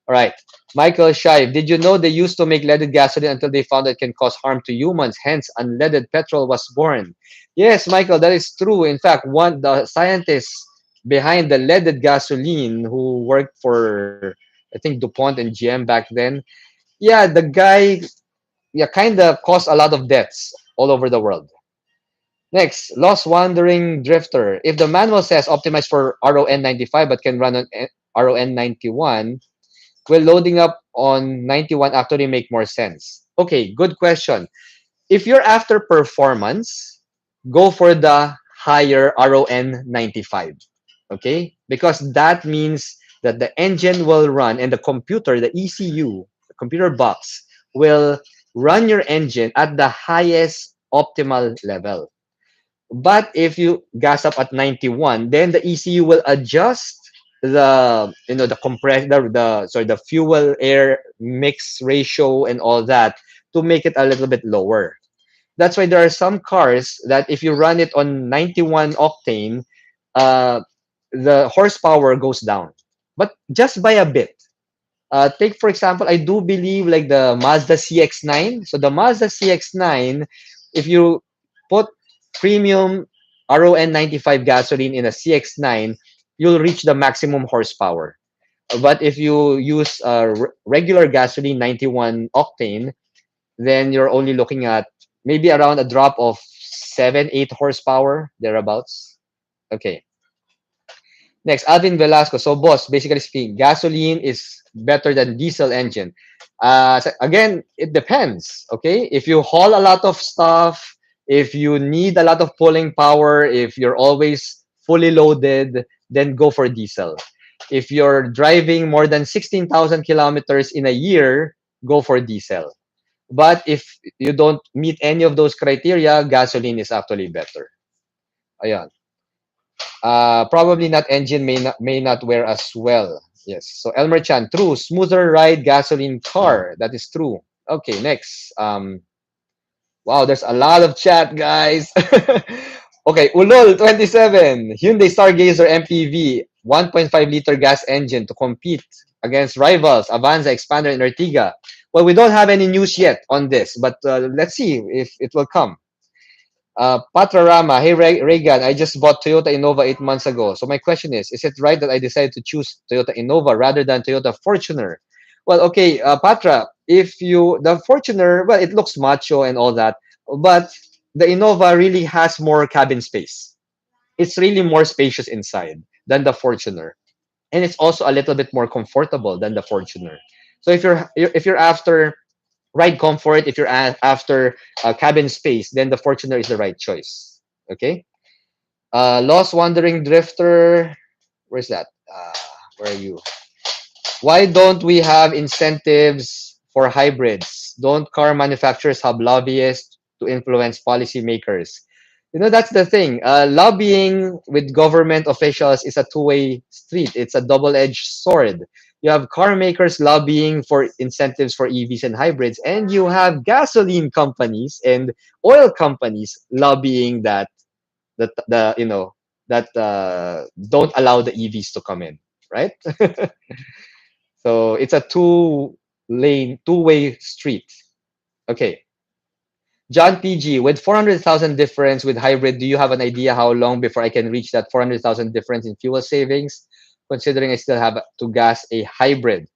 [SPEAKER 1] All right. Michael Shive, did you know they used to make leaded gasoline until they found it can cause harm to humans? Hence, unleaded petrol was born. Yes, Michael, that is true. In fact, one the scientists behind the leaded gasoline who worked for I think DuPont and GM back then. Yeah, the guy, yeah, kind of caused a lot of deaths all over the world. Next, Lost Wandering Drifter. If the manual says optimized for RON 95 but can run on RON 91, will loading up on 91 actually make more sense? Okay, good question. If you're after performance, go for the higher RON 95. Okay? Because that means that the engine will run and the computer, the ECU, the computer box, will run your engine at the highest optimal level. But if you gas up at 91, then the ECU will adjust the compress the fuel air mix ratio and all that to make it a little bit lower. That's why there are some cars that if you run it on 91 octane, uh, the horsepower goes down, but just by a bit. Take for example, I do believe like the Mazda CX-9. So the Mazda CX-9, if you put premium RON 95 gasoline in a CX-9, you'll reach the maximum horsepower. But if you use regular gasoline 91 octane, then you're only looking at maybe around a drop of 7, 8 horsepower thereabouts. Okay. Next, Alvin Velasco. So, boss, basically speaking, gasoline is better than diesel engine. So again, it depends. Okay, if you haul a lot of stuff, if you need a lot of pulling power, if you're always fully loaded, then go for diesel. If you're driving more than 16,000 kilometers in a year, go for diesel. But if you don't meet any of those criteria, gasoline is actually better. Ayan. Probably not engine may not wear as well. Yes. So Elmer Chan, true. Smoother ride gasoline car. That is true. Okay, next. Wow, there's a lot of chat, guys. Okay, Ulol 27. Hyundai Stargazer MPV 1.5-liter gas engine to compete against rivals Avanza, Expander, and Ertiga. Well, we don't have any news yet on this, but let's see if it will come. Patrarama, hey Reagan, I just bought Toyota Innova 8 months ago. So my question is it right that I decided to choose Toyota Innova rather than Toyota Fortuner? Well, okay, Patra, if the Fortuner, well, it looks macho and all that, but the Innova really has more cabin space. It's really more spacious inside than the Fortuner, and it's also a little bit more comfortable than the Fortuner. So if you're after ride comfort, if you're after cabin space, then the Fortuner is the right choice. Okay. Lost Wandering Drifter. Where's that? Where are you? Why don't we have incentives for hybrids? Don't car manufacturers have lobbyists to influence policymakers? That's the thing. Lobbying with government officials is a two-way street. It's a double-edged sword. You have car makers lobbying for incentives for EVs and hybrids, and you have gasoline companies and oil companies lobbying that don't allow the EVs to come in, right? So it's a two-way street. Okay. John PG, with 400,000 difference with hybrid, do you have an idea how long before I can reach that 400,000 difference in fuel savings, considering I still have to gas a hybrid?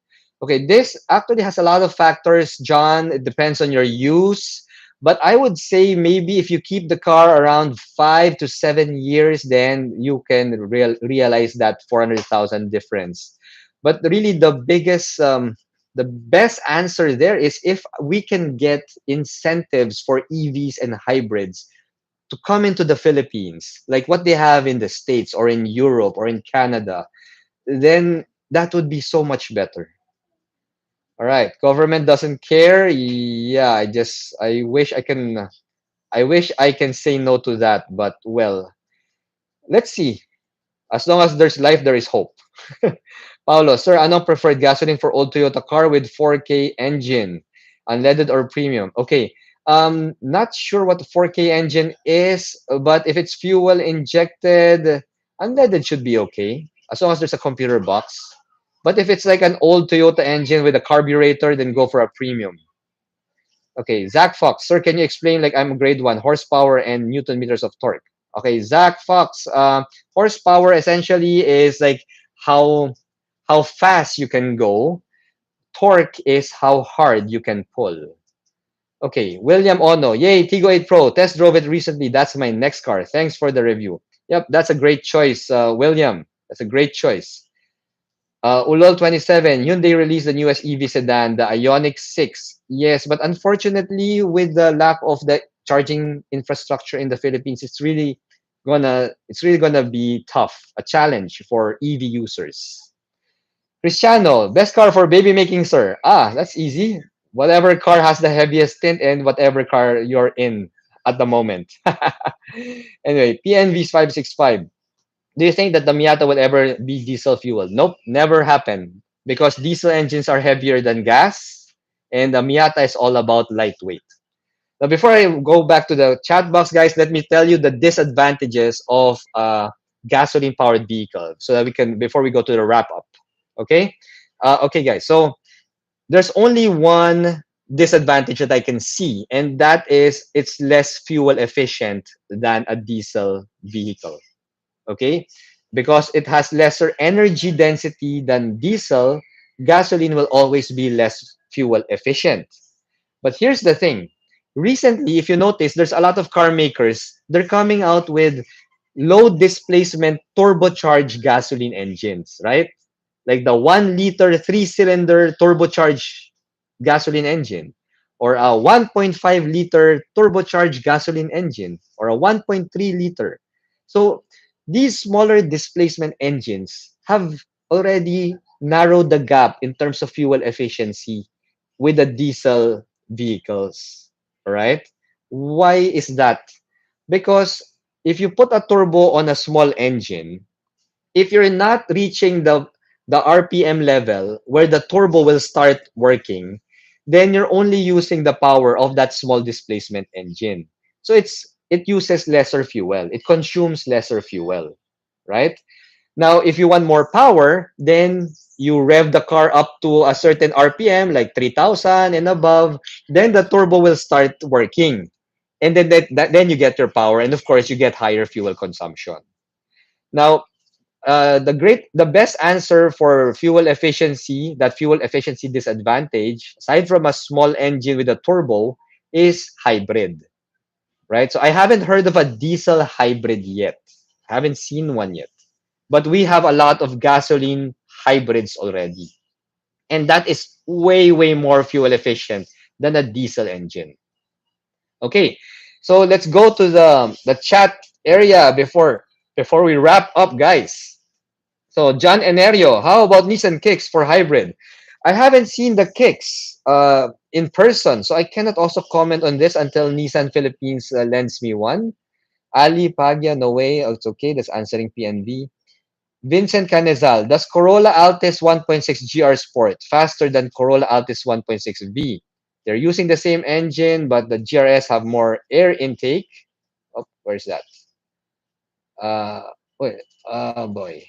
[SPEAKER 1] Okay, this actually has a lot of factors, John. It depends on your use. But I would say maybe if you keep the car around 5 to 7 years, then you can realize that 400,000 difference. But really, the best answer there is if we can get incentives for EVs and hybrids to come into the Philippines, like what they have in the States or in Europe or in Canada, then that would be so much better. All right, government doesn't care. Yeah, I wish I can say no to that, but well, let's see. As long as there's life, there is hope. Paulo, sir, anong preferred gasoline for old Toyota car with 4K engine? Unleaded or premium? Okay. Not sure what the 4K engine is, but if it's fuel injected, unleaded should be okay, as long as there's a computer box. But if it's like an old Toyota engine with a carburetor, then go for a premium. Okay, Zach Fox, sir, can you explain like I'm grade one horsepower and Newton meters of torque? Okay, Zach Fox, horsepower essentially is like how how fast you can go. Torque is how hard you can pull. Okay, William Ono, yay, Tigo 8 Pro, test drove it recently. That's my next car. Thanks for the review. Yep, that's a great choice, William. That's a great choice. Ulol 27, Hyundai released the newest EV sedan, the Ioniq 6. Yes, but unfortunately, with the lack of the charging infrastructure in the Philippines, it's really gonna be tough, a challenge for EV users. Cristiano, best car for baby making, sir. That's easy. Whatever car has the heaviest tint and whatever car you're in at the moment. Anyway, PNVs 565. Do you think that the Miata would ever be diesel fuel? Nope, never happen. Because diesel engines are heavier than gas, and the Miata is all about lightweight. Now, before I go back to the chat box, guys, let me tell you the disadvantages of a gasoline-powered vehicle, so that we can before we go to the wrap up. Okay, okay, guys. So there's only one disadvantage that I can see, and that is it's less fuel efficient than a diesel vehicle. Okay, because it has lesser energy density than diesel, gasoline will always be less fuel efficient. But here's the thing. Recently, if you notice, there's a lot of car makers, they're coming out with low displacement turbocharged gasoline engines, right? Like the 1 liter 3-cylinder turbocharged gasoline engine, or a 1.5-liter turbocharged gasoline engine, or a 1.3-liter. So these smaller displacement engines have already narrowed the gap in terms of fuel efficiency with the diesel vehicles. All right. Why is that? Because if you put a turbo on a small engine, if you're not reaching the RPM level where the turbo will start working, then you're only using the power of that small displacement engine. So it uses lesser fuel. It consumes lesser fuel, right? Now, if you want more power, then you rev the car up to a certain RPM, like 3,000 and above, then the turbo will start working. And then you get your power. And of course, you get higher fuel consumption. Now, the best answer for fuel efficiency, that fuel efficiency disadvantage, aside from a small engine with a turbo, is hybrid, right? So I haven't heard of a diesel hybrid yet. Haven't seen one yet. But we have a lot of gasoline hybrids already. And that is way, way more fuel efficient than a diesel engine. Okay. So let's go to the chat area before we wrap up, guys. So John Enerio, how about Nissan Kicks for hybrid? I haven't seen the Kicks in person, so I cannot also comment on this until Nissan Philippines lends me one. Ali Pagya, no way. Oh, it's okay. That's answering PNV. Vincent Canezal, does Corolla Altis 1.6 GR Sport faster than Corolla Altis 1.6 V? They're using the same engine, but the GRS have more air intake. Oh, where's that? Uh, wait, oh boy.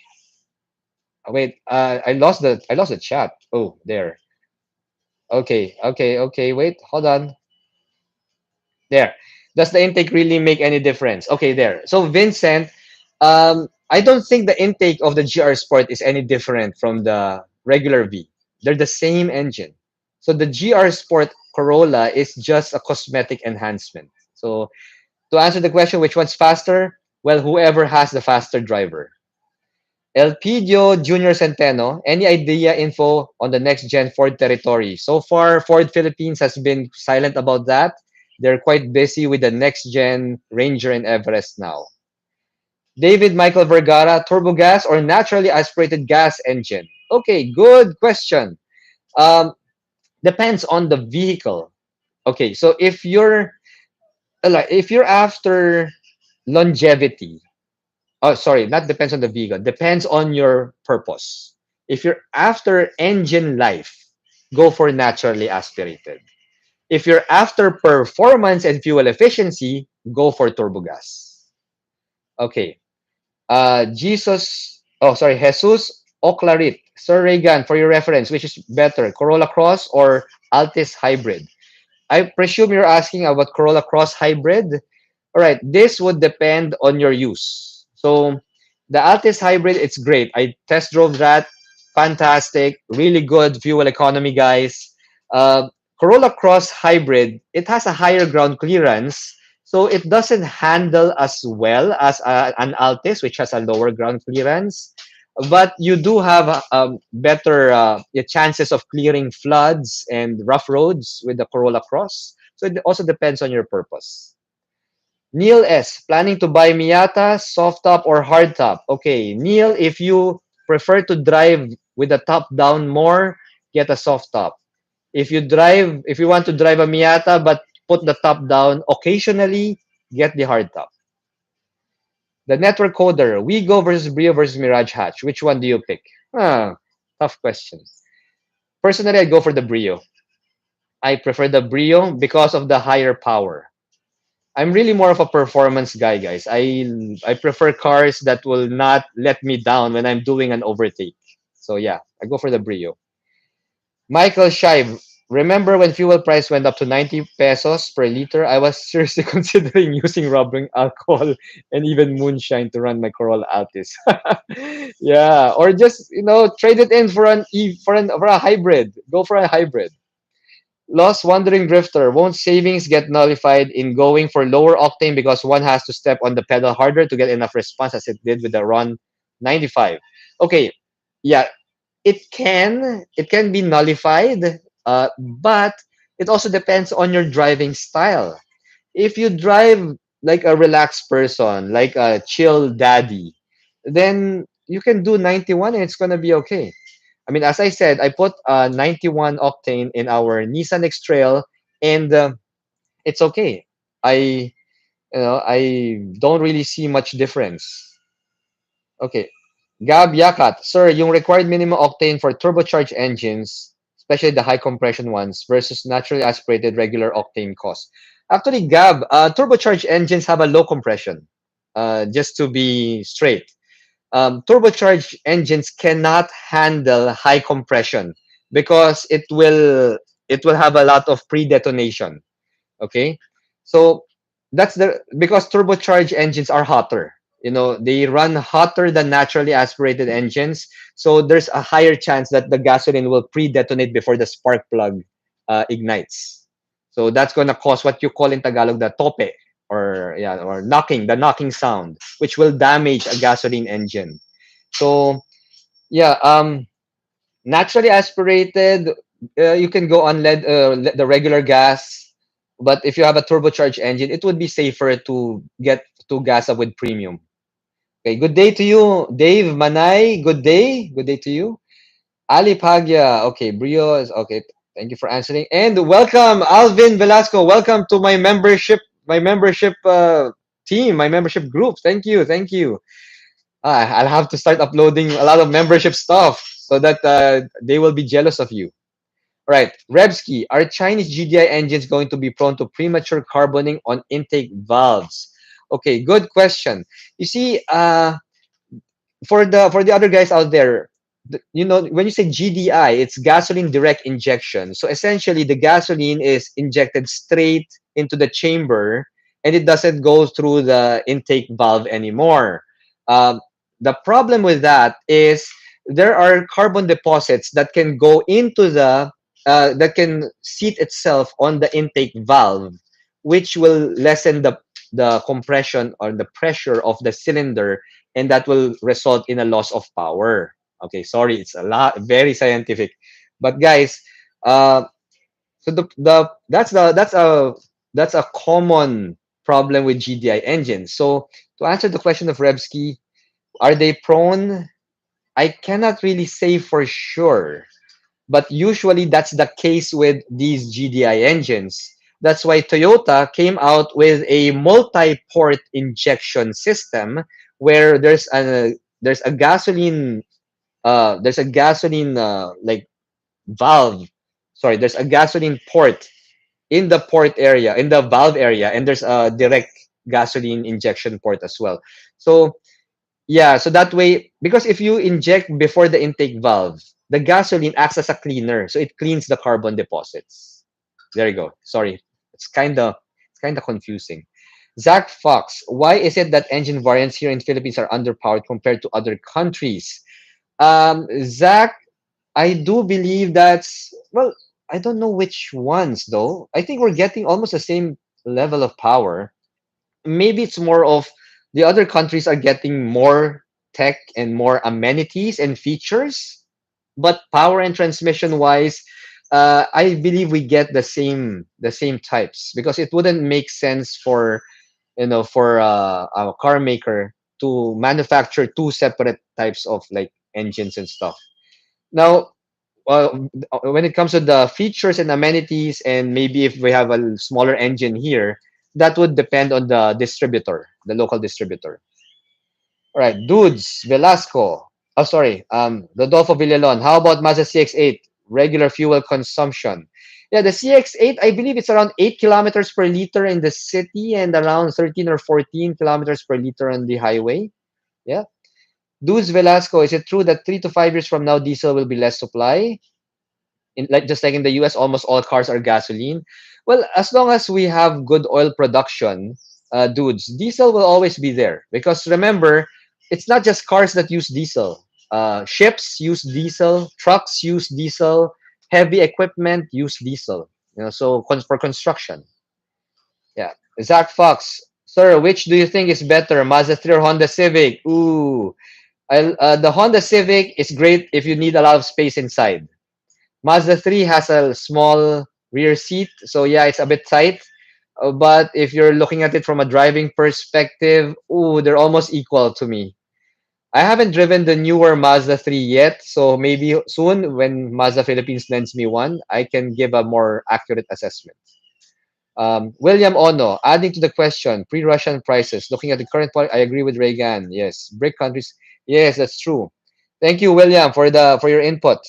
[SPEAKER 1] Wait, I lost the chat. Oh, there. Okay. Wait, hold on. There. Does the intake really make any difference? Okay, there. So Vincent, I don't think the intake of the GR Sport is any different from the regular V. They're the same engine. So the GR Sport Corolla is just a cosmetic enhancement. So to answer the question, which one's faster? Well, whoever has the faster driver. Elpidio Junior Centeno, any idea info on the next gen Ford territory? So far, Ford Philippines has been silent about that. They're quite busy with the next gen Ranger and Everest now. David Michael Vergara, turbo gas or naturally aspirated gas engine? Okay, good question. Um, Depends on the vehicle. Okay, so if you're after longevity, oh, sorry, not depends on the vehicle. Depends on your purpose. If you're after engine life, go for naturally aspirated. If you're after performance and fuel efficiency, go for turbo gas. Okay. Jesus Oclarit. Sir Reagan, for your reference, which is better, Corolla Cross or Altis Hybrid? I presume you're asking about Corolla Cross Hybrid. All right, this would depend on your use. So the Altis Hybrid, it's great. I test drove that. Fantastic. Really good fuel economy, guys. Corolla Cross Hybrid, it has a higher ground clearance. So it doesn't handle as well as an Altis, which has a lower ground clearance. But you do have better chances of clearing floods and rough roads with the Corolla Cross. So it also depends on your purpose. Neil S. Planning to buy Miata, soft top or hard top? Okay, Neil, if you prefer to drive with the top down more, get a soft top. If you want to drive a Miata but put the top down occasionally, get the hard top. The network coder, Wigo versus Brio versus Mirage Hatch. Which one do you pick? Tough question. Personally, I go for the Brio. I prefer the Brio because of the higher power. I'm really more of a performance guy, guys. I prefer cars that will not let me down when I'm doing an overtake. So yeah, I go for the Brio. Michael Shive, remember when fuel price went up to 90 pesos per liter? I was seriously considering using rubbing alcohol and even moonshine to run my Corolla Altis. Yeah, or just trade it in for for a hybrid. Go for a hybrid. Lost Wandering Drifter, won't savings get nullified in going for lower octane because one has to step on the pedal harder to get enough response as it did with the Ron 95? Okay, yeah, it can be nullified, but it also depends on your driving style. If you drive like a relaxed person, like a chill daddy, then you can do 91 and it's gonna be okay. I mean, as I said, I put 91 octane in our Nissan X Trail, and it's okay. I I don't really see much difference. Okay. Gab Yakat, sir, yung required minimum octane for turbocharged engines, especially the high compression ones, versus naturally aspirated regular octane cost. Actually, Gab, turbocharged engines have a low compression. Just to be straight, turbocharged engines cannot handle high compression because it will have a lot of pre-detonation. Okay, so that's the because turbocharged engines are hotter. They run hotter than naturally aspirated engines, so there's a higher chance that the gasoline will pre-detonate before the spark plug ignites. So that's going to cause what you call in Tagalog the tope, or yeah, or knocking, the knocking sound, which will damage a gasoline engine. So yeah, naturally aspirated, you can go on the regular gas, but if you have a turbocharged engine, it would be safer to get to gas up with premium. Okay, good day to you, Dave Manay. Good day to you. Ali Pagya. Okay, Brio is okay. Thank you for answering, and welcome, Alvin Velasco. Welcome to my membership team, my membership group. Thank you. I'll have to start uploading a lot of membership stuff so that they will be jealous of you. All right, Rebsky, are Chinese GDI engines going to be prone to premature carboning on intake valves? Okay, good question. You see, for the other guys out there, when you say GDI, it's gasoline direct injection. So essentially, the gasoline is injected straight into the chamber, and it doesn't go through the intake valve anymore. Um, the problem with that is there are carbon deposits that can go into that can seat itself on the intake valve, which will lessen the compression or the pressure of the cylinder, and that will result in a loss of power. Okay, sorry, it's a lot, very scientific, but guys, uh, so that's a common problem with GDI engines. So to answer the question of Rebsky, are they prone? I cannot really say for sure, but usually that's the case with these GDI engines. That's why Toyota came out with a multi-port injection system where there's a gasoline like valve. Sorry, there's a gasoline port in the port area, in the valve area, and there's a direct gasoline injection port as well. So yeah, so that way, because if you inject before the intake valve, the gasoline acts as a cleaner, so it cleans the carbon deposits. There you go. Sorry, it's kind of confusing. Zach Fox, why is it that engine variants here in Philippines are underpowered compared to other countries? Zach, I do believe that's well. I don't know which ones though. I think we're getting almost the same level of power. Maybe it's more of the other countries are getting more tech and more amenities and features, but power and transmission wise, I believe we get the same types, because it wouldn't make sense for a car maker to manufacture two separate types of like engines and stuff. Now, when it comes to the features and amenities, and maybe if we have a smaller engine here, that would depend on the distributor, the local distributor. All right, dudes, Velasco. Oh, sorry, Rodolfo Villalon. How about Mazda CX-8 regular fuel consumption? Yeah, the CX-8, I believe it's around 8 kilometers per liter in the city and around 13 or 14 kilometers per liter on the highway. Yeah. Dudes Velasco, is it true that 3 to 5 years from now diesel will be less supply? Just like in the US, almost all cars are gasoline. Well, as long as we have good oil production, dudes, diesel will always be there. Because remember, it's not just cars that use diesel. Ships use diesel, trucks use diesel, heavy equipment use diesel. So for construction. Yeah. Zach Fox, sir, which do you think is better, Mazda 3 or Honda Civic? Ooh, the Honda Civic is great if you need a lot of space inside. Mazda 3 has a small rear seat, so yeah, it's a bit tight. But if you're looking at it from a driving perspective, ooh, they're almost equal to me. I haven't driven the newer Mazda 3 yet, so maybe soon when Mazda Philippines lends me one, I can give a more accurate assessment. William Ono, adding to the question, pre-Russian prices. Looking at the current point, I agree with Reagan. Yes, BRIC countries. Yes, that's true. Thank you, William, for your input.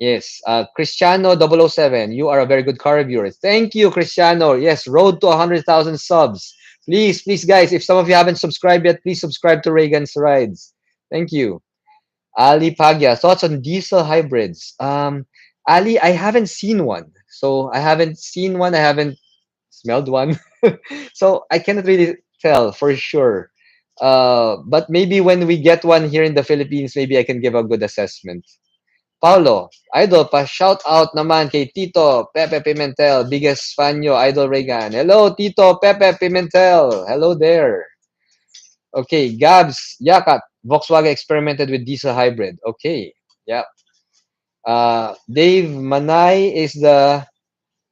[SPEAKER 1] Yes, Cristiano 007, you are a very good car reviewer. Thank you, Cristiano. Yes, road to 100,000 subs. Please, please, guys, if some of you haven't subscribed yet, please subscribe to Reagan's Rides. Thank you. Ali Pagya, thoughts on diesel hybrids? Ali, I haven't seen one. So I haven't seen one. I haven't smelled one. So I cannot really tell for sure. But maybe when we get one here in the Philippines, maybe I can give a good assessment. Paulo, idol, pa-shout out naman kay Tito Pepe Pimentel, biggest fan nyo, Idol Regan. Hello, Tito Pepe Pimentel. Hello there. Okay, Gabs, Yakat, Volkswagen experimented with diesel hybrid. Okay, yeah. Dave Manay, is the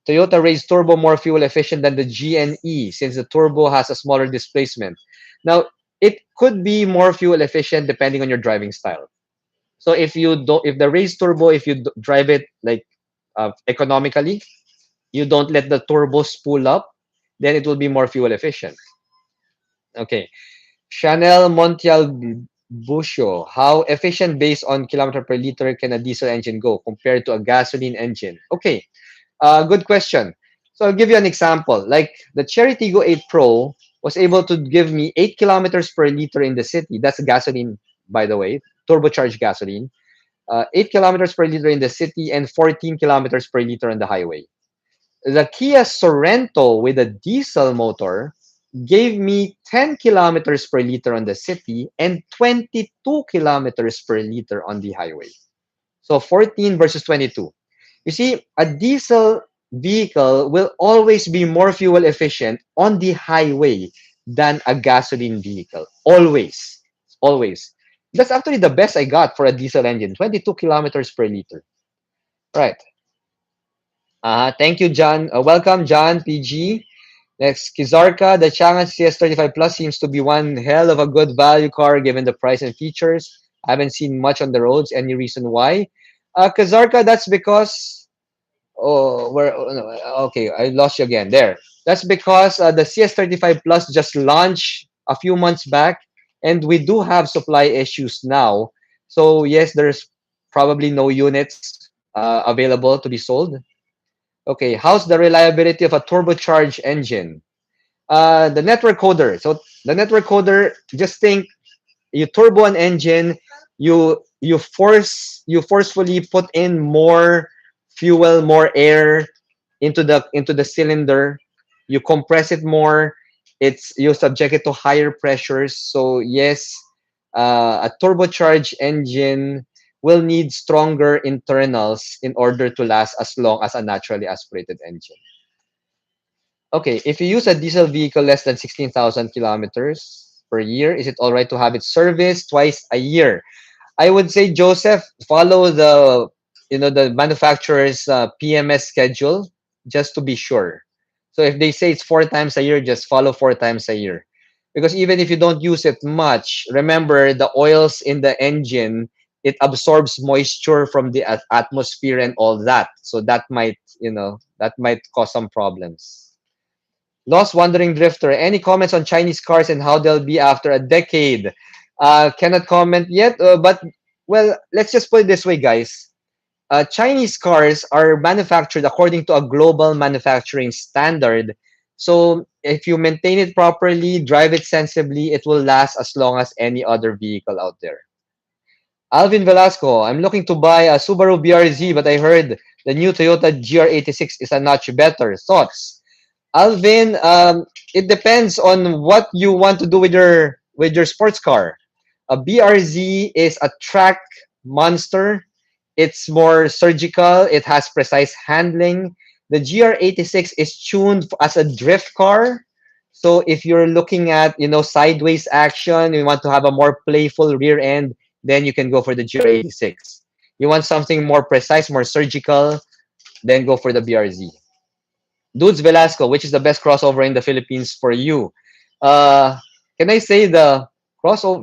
[SPEAKER 1] Toyota Race Turbo more fuel efficient than the GNE since the turbo has a smaller displacement? Now, it could be more fuel efficient depending on your driving style. So if the Race Turbo, if you drive it like economically, you don't let the turbo spool up, then it will be more fuel efficient. Okay. Chanel Montiel Busho, how efficient based on kilometer per liter can a diesel engine go compared to a gasoline engine? Okay, good question. So I'll give you an example. Like the Cherry Tiggo 8 Pro was able to give me 8 kilometers per liter in the city. That's gasoline, by the way, turbocharged gasoline. 8 kilometers per liter in the city and 14 kilometers per liter on the highway. The Kia Sorento with a diesel motor gave me 10 kilometers per liter on the city and 22 kilometers per liter on the highway. So 14 versus 22. You see, a diesel vehicle will always be more fuel efficient on the highway than a gasoline vehicle. Always. Always. That's actually the best I got for a diesel engine, 22 kilometers per liter. Right. Thank you, John. Welcome, John PG. Next, Kizarka, the Changan CS35 Plus seems to be one hell of a good value car given the price and features. I haven't seen much on the roads. Any reason why? Kizarka, that's because oh no, okay, I lost you again. There. That's because the CS35 Plus just launched a few months back, and we do have supply issues now. So yes, there's probably no units available to be sold. Okay, how's the reliability of a turbocharged engine? The network coder. So the network coder, just think you turbo an engine, you forcefully put in more fuel, more air into the cylinder. You compress it more. You subject it to higher pressures. So yes, a turbocharged engine will need stronger internals in order to last as long as a naturally aspirated engine. Okay, if you use a diesel vehicle less than 16,000 kilometers per year, is it all right to have it serviced twice a year? I would say, Joseph, follow the manufacturer's PMS schedule just to be sure. So if they say it's 4 times a year, just follow 4 times a year. Because even if you don't use it much, remember the oils in the engine, it absorbs moisture from the atmosphere and all that. So that might cause some problems. Lost Wandering Drifter, any comments on Chinese cars and how they'll be after a decade? Cannot comment yet, but well, let's just put it this way, guys. Chinese cars are manufactured according to a global manufacturing standard. So if you maintain it properly, drive it sensibly, it will last as long as any other vehicle out there. Alvin Velasco, I'm looking to buy a Subaru BRZ, but I heard the new Toyota GR86 is a notch better. Thoughts? Alvin, it depends on what you want to do with your sports car. A BRZ is a track monster. It's more surgical. It has precise handling. The GR86 is tuned as a drift car. So if you're looking at sideways action, you want to have a more playful rear end, then you can go for the GR86. You want something more precise, more surgical, then go for the BRZ. Dudes Velasco, which is the best crossover in the Philippines for you? Uh, can I say the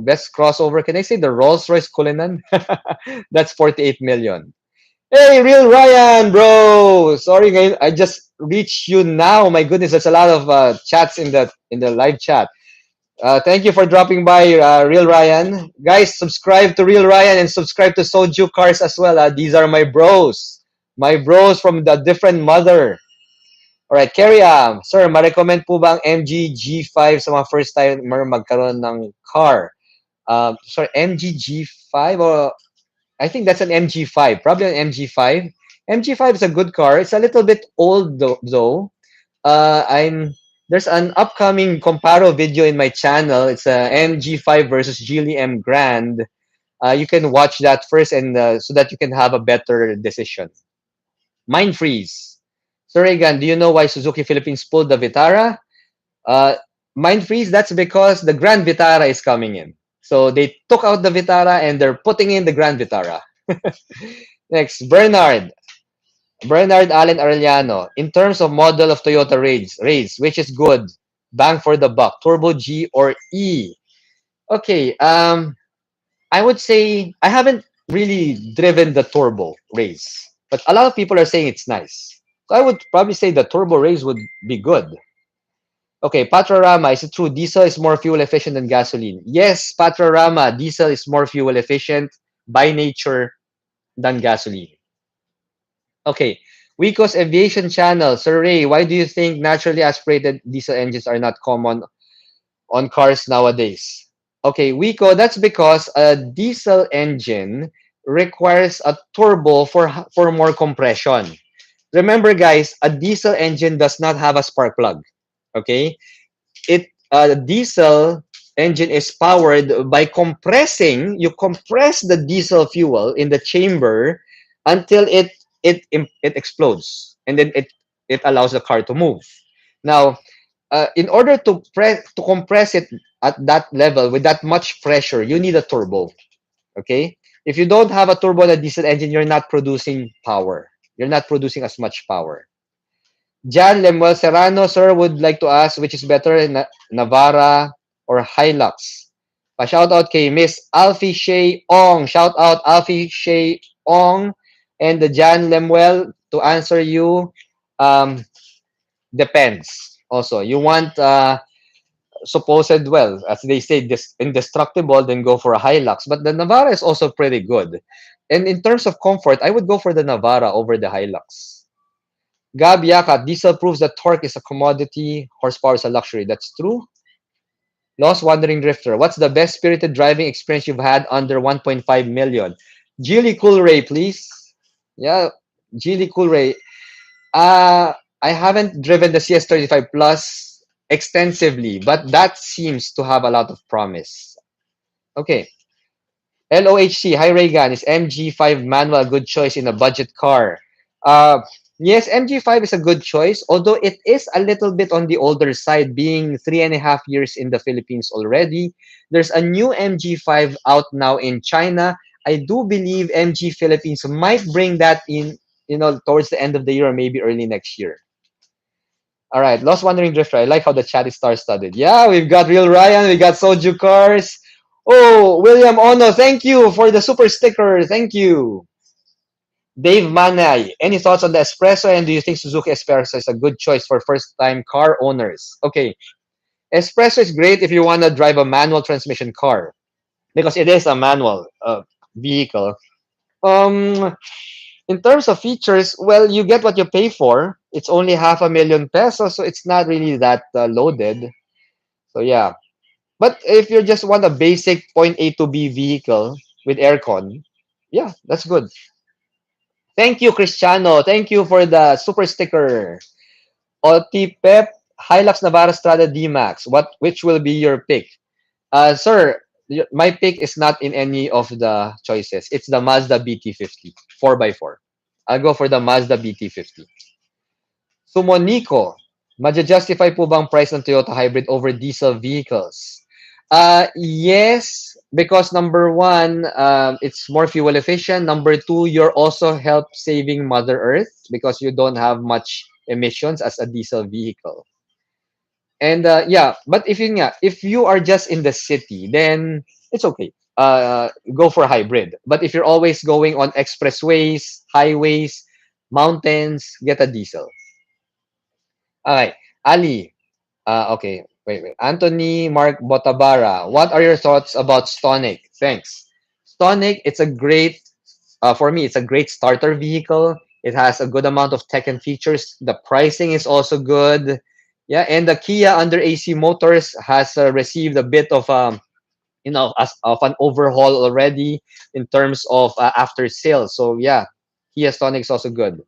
[SPEAKER 1] best crossover? Can I say the Rolls Royce Cullinan? That's 48 million. Hey, real Ryan, bro. Sorry, I just reached you now. My goodness, there's a lot of chats in the live chat. Thank you for dropping by, Real Ryan. Guys, subscribe to Real Ryan and subscribe to Soju Cars as well. These are my bros from the different mother. Alright, Kerry, sir, ma-recommend po ba ang MG G5 sa mga first timer magkaroon ng car? Sorry, MG G5 or I think that's an MG5, probably an MG5. MG5 is a good car. It's a little bit old though. I'm There's an upcoming comparo video in my channel. It's a MG5 versus Geely M Grand. You can watch that first, and so that you can have a better decision. Mind freeze. So Reagan, do you know why Suzuki Philippines pulled the Vitara? Uh, Mind freeze. That's because the Grand Vitara is coming in. So they took out the Vitara and they're putting in the Grand Vitara. Next, Bernard Allen Arellano. In terms of model of Toyota Rays, which is good? Bang for the buck, Turbo G or E? Okay, I would say I haven't really driven the Turbo Rays, but a lot of people are saying it's nice. So I would probably say the Turbo Rays would be good. Okay, Patrorama, is it true diesel is more fuel efficient than gasoline? Yes, Patrorama, diesel is more fuel efficient by nature than gasoline. Okay. Wico's Aviation Channel. Sir Ray, why do you think naturally aspirated diesel engines are not common on cars nowadays? Okay, Wico, that's because a diesel engine requires a turbo for more compression. Remember, guys, a diesel engine does not have a spark plug. Okay, diesel engine is powered by compressing. You compress the diesel fuel in the chamber until it explodes, and then it allows the car to move. Now, in order to compress it at that level with that much pressure, you need a turbo. Okay, if you don't have a turbo on a diesel engine, you're not producing power. You're not producing as much power. Jan Lemuel Serrano, sir, would like to ask which is better, Navara or Hilux? Pa-shout out kay Miss Alfie Shay Ong. Shout out Alfie Shay Ong. And the Jan Lemuel, to answer you, um, depends. Also, you want supposed, well, as they say, this indestructible, then go for a Hilux. But the Navara is also pretty good. And in terms of comfort, I would go for the Navara over the Hilux. Gab Yakat, diesel proves that torque is a commodity, horsepower is a luxury. That's true. Lost Wandering Drifter, what's the best spirited driving experience you've had under 1.5 million? Geely Coolray, please. Yeah, Geely Coolray. I haven't driven the CS35 Plus extensively, but that seems to have a lot of promise. Okay. LOHC, hi Reagan, is MG5 manual a good choice in a budget car? Uh, yes, MG5 is a good choice, although it is a little bit on the older side, being 3.5 years in the Philippines already. There's a new MG5 out now in China. I do believe MG Philippines might bring that in, towards the end of the year or maybe early next year. All right, Lost Wandering Drifter. I like how the chat is star-studded. Yeah, we've got Real Ryan, we got Soju Cars. Oh, William Ono, thank you for the super sticker. Thank you. Dave Manay, any thoughts on the Espresso, and do you think Suzuki Espresso is a good choice for first-time car owners? Okay, Espresso is great if you want to drive a manual transmission car because it is a manual vehicle. Um, in terms of features, well, you get what you pay for. It's only 500,000 pesos, so it's not really that loaded. So yeah, but if you just want a basic point A to B vehicle with aircon, yeah, that's good. Thank you, Cristiano. Thank you for the super sticker. Oti Pep, Hilux Navara Strada D-Max. Which will be your pick? Sir, my pick is not in any of the choices. It's the Mazda BT50, 4x4. I'll go for the Mazda BT50. Sumoniko, maja-justify po bang price ng Toyota Hybrid over diesel vehicles? Yes, because number one, it's more fuel efficient. Number two, you're also help saving Mother Earth because you don't have much emissions as a diesel vehicle. And yeah, but if you are just in the city, then it's okay. go for hybrid. But if you're always going on expressways, highways, mountains, get a diesel. All right, Ali. Okay, wait. Anthony Mark Botabara, what are your thoughts about Stonic? Thanks. Stonic, it's a great, for me, it's a great starter vehicle. It has a good amount of tech and features. The pricing is also good. Yeah, and the Kia under AC Motors has received a bit of of an overhaul already in terms of after sales. So yeah, Kia Stonic is also good.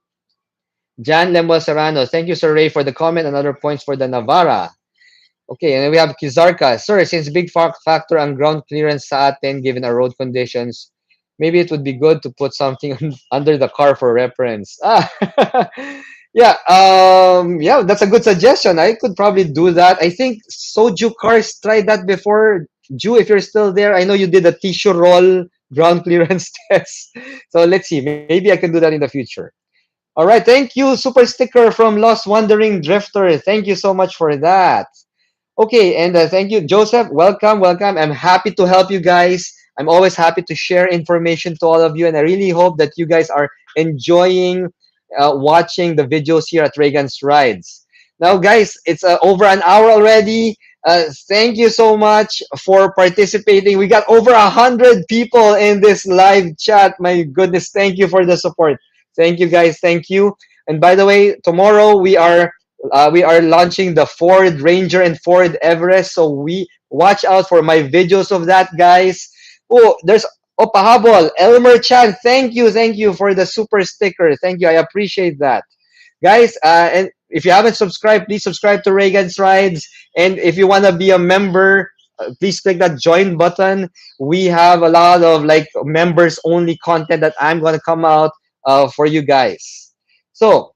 [SPEAKER 1] Jan Lemuel Serrano, thank you, Sir Ray, for the comment. Another points for the Navara. Okay, and then we have Kizarka. Sir, since big factor ang ground clearance sa atin given our road conditions, maybe it would be good to put something under the car for reference. Yeah, that's a good suggestion. I could probably do that. I think Soju Cars tried that before. Ju, if you're still there, I know you did a tissue roll ground clearance test. So let's see. Maybe I can do that in the future. All right, thank you, super sticker from Lost Wandering Drifter. Thank you so much for that. Okay, and thank you, Joseph. Welcome, welcome. I'm happy to help you guys. I'm always happy to share information to all of you, and I really hope that you guys are enjoying watching the videos here at Reagan's Rides. Now, guys, it's over an hour already. Thank you so much for participating. We got over 100 people in this live chat. My goodness, thank you for the support. Thank you, guys. Thank you. And by the way, tomorrow we are launching the Ford Ranger and Ford Everest. So we watch out for my videos of that, guys. Oh, there's Pahabol, Elmer Chan. Thank you for the super sticker. Thank you. I appreciate that, guys. And if you haven't subscribed, please subscribe to Reagan's Rides. And if you want to be a member, please click that join button. We have a lot of like members only content that I'm going to come out for you guys. So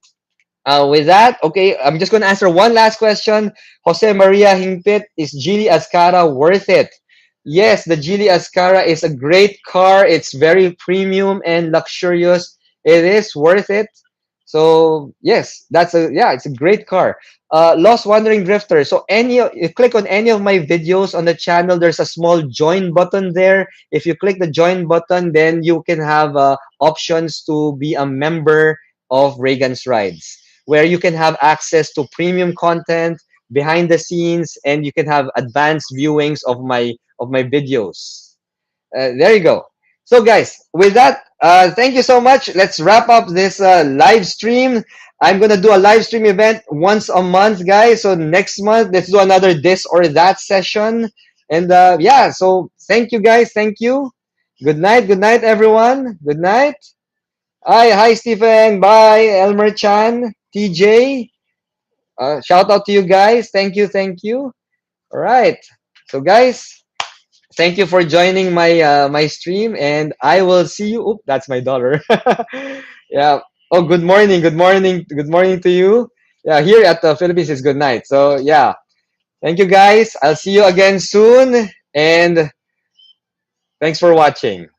[SPEAKER 1] with that, okay, I'm just going to answer one last question. Jose Maria Hingpit, is Geely Askara worth it? Yes, the Geely Askara is a great car. It's very premium and luxurious. It is worth it. So yes, it's a great car. Lost Wandering Drifter. So you click on any of my videos on the channel. There's a small join button there. If you click the join button, then you can have options to be a member of Reagan's Rides, where you can have access to premium content, behind the scenes, and you can have advanced viewings of my videos. There you go. So guys, with that, thank you so much. Let's wrap up this live stream. I'm gonna do a live stream event once a month, guys. So next month, let's do another this or that session. And yeah, so thank you, guys. Thank you. Good night, everyone. Good night. Hi, Stephen. Bye, Elmer Chan, TJ. Shout out to you guys. Thank you. All right. So, guys, thank you for joining my stream, and I will see you. Oop, that's my dollar. Yeah. Oh, good morning to you. Yeah, here at the Philippines is good night. So yeah, thank you guys. I'll see you again soon, and thanks for watching.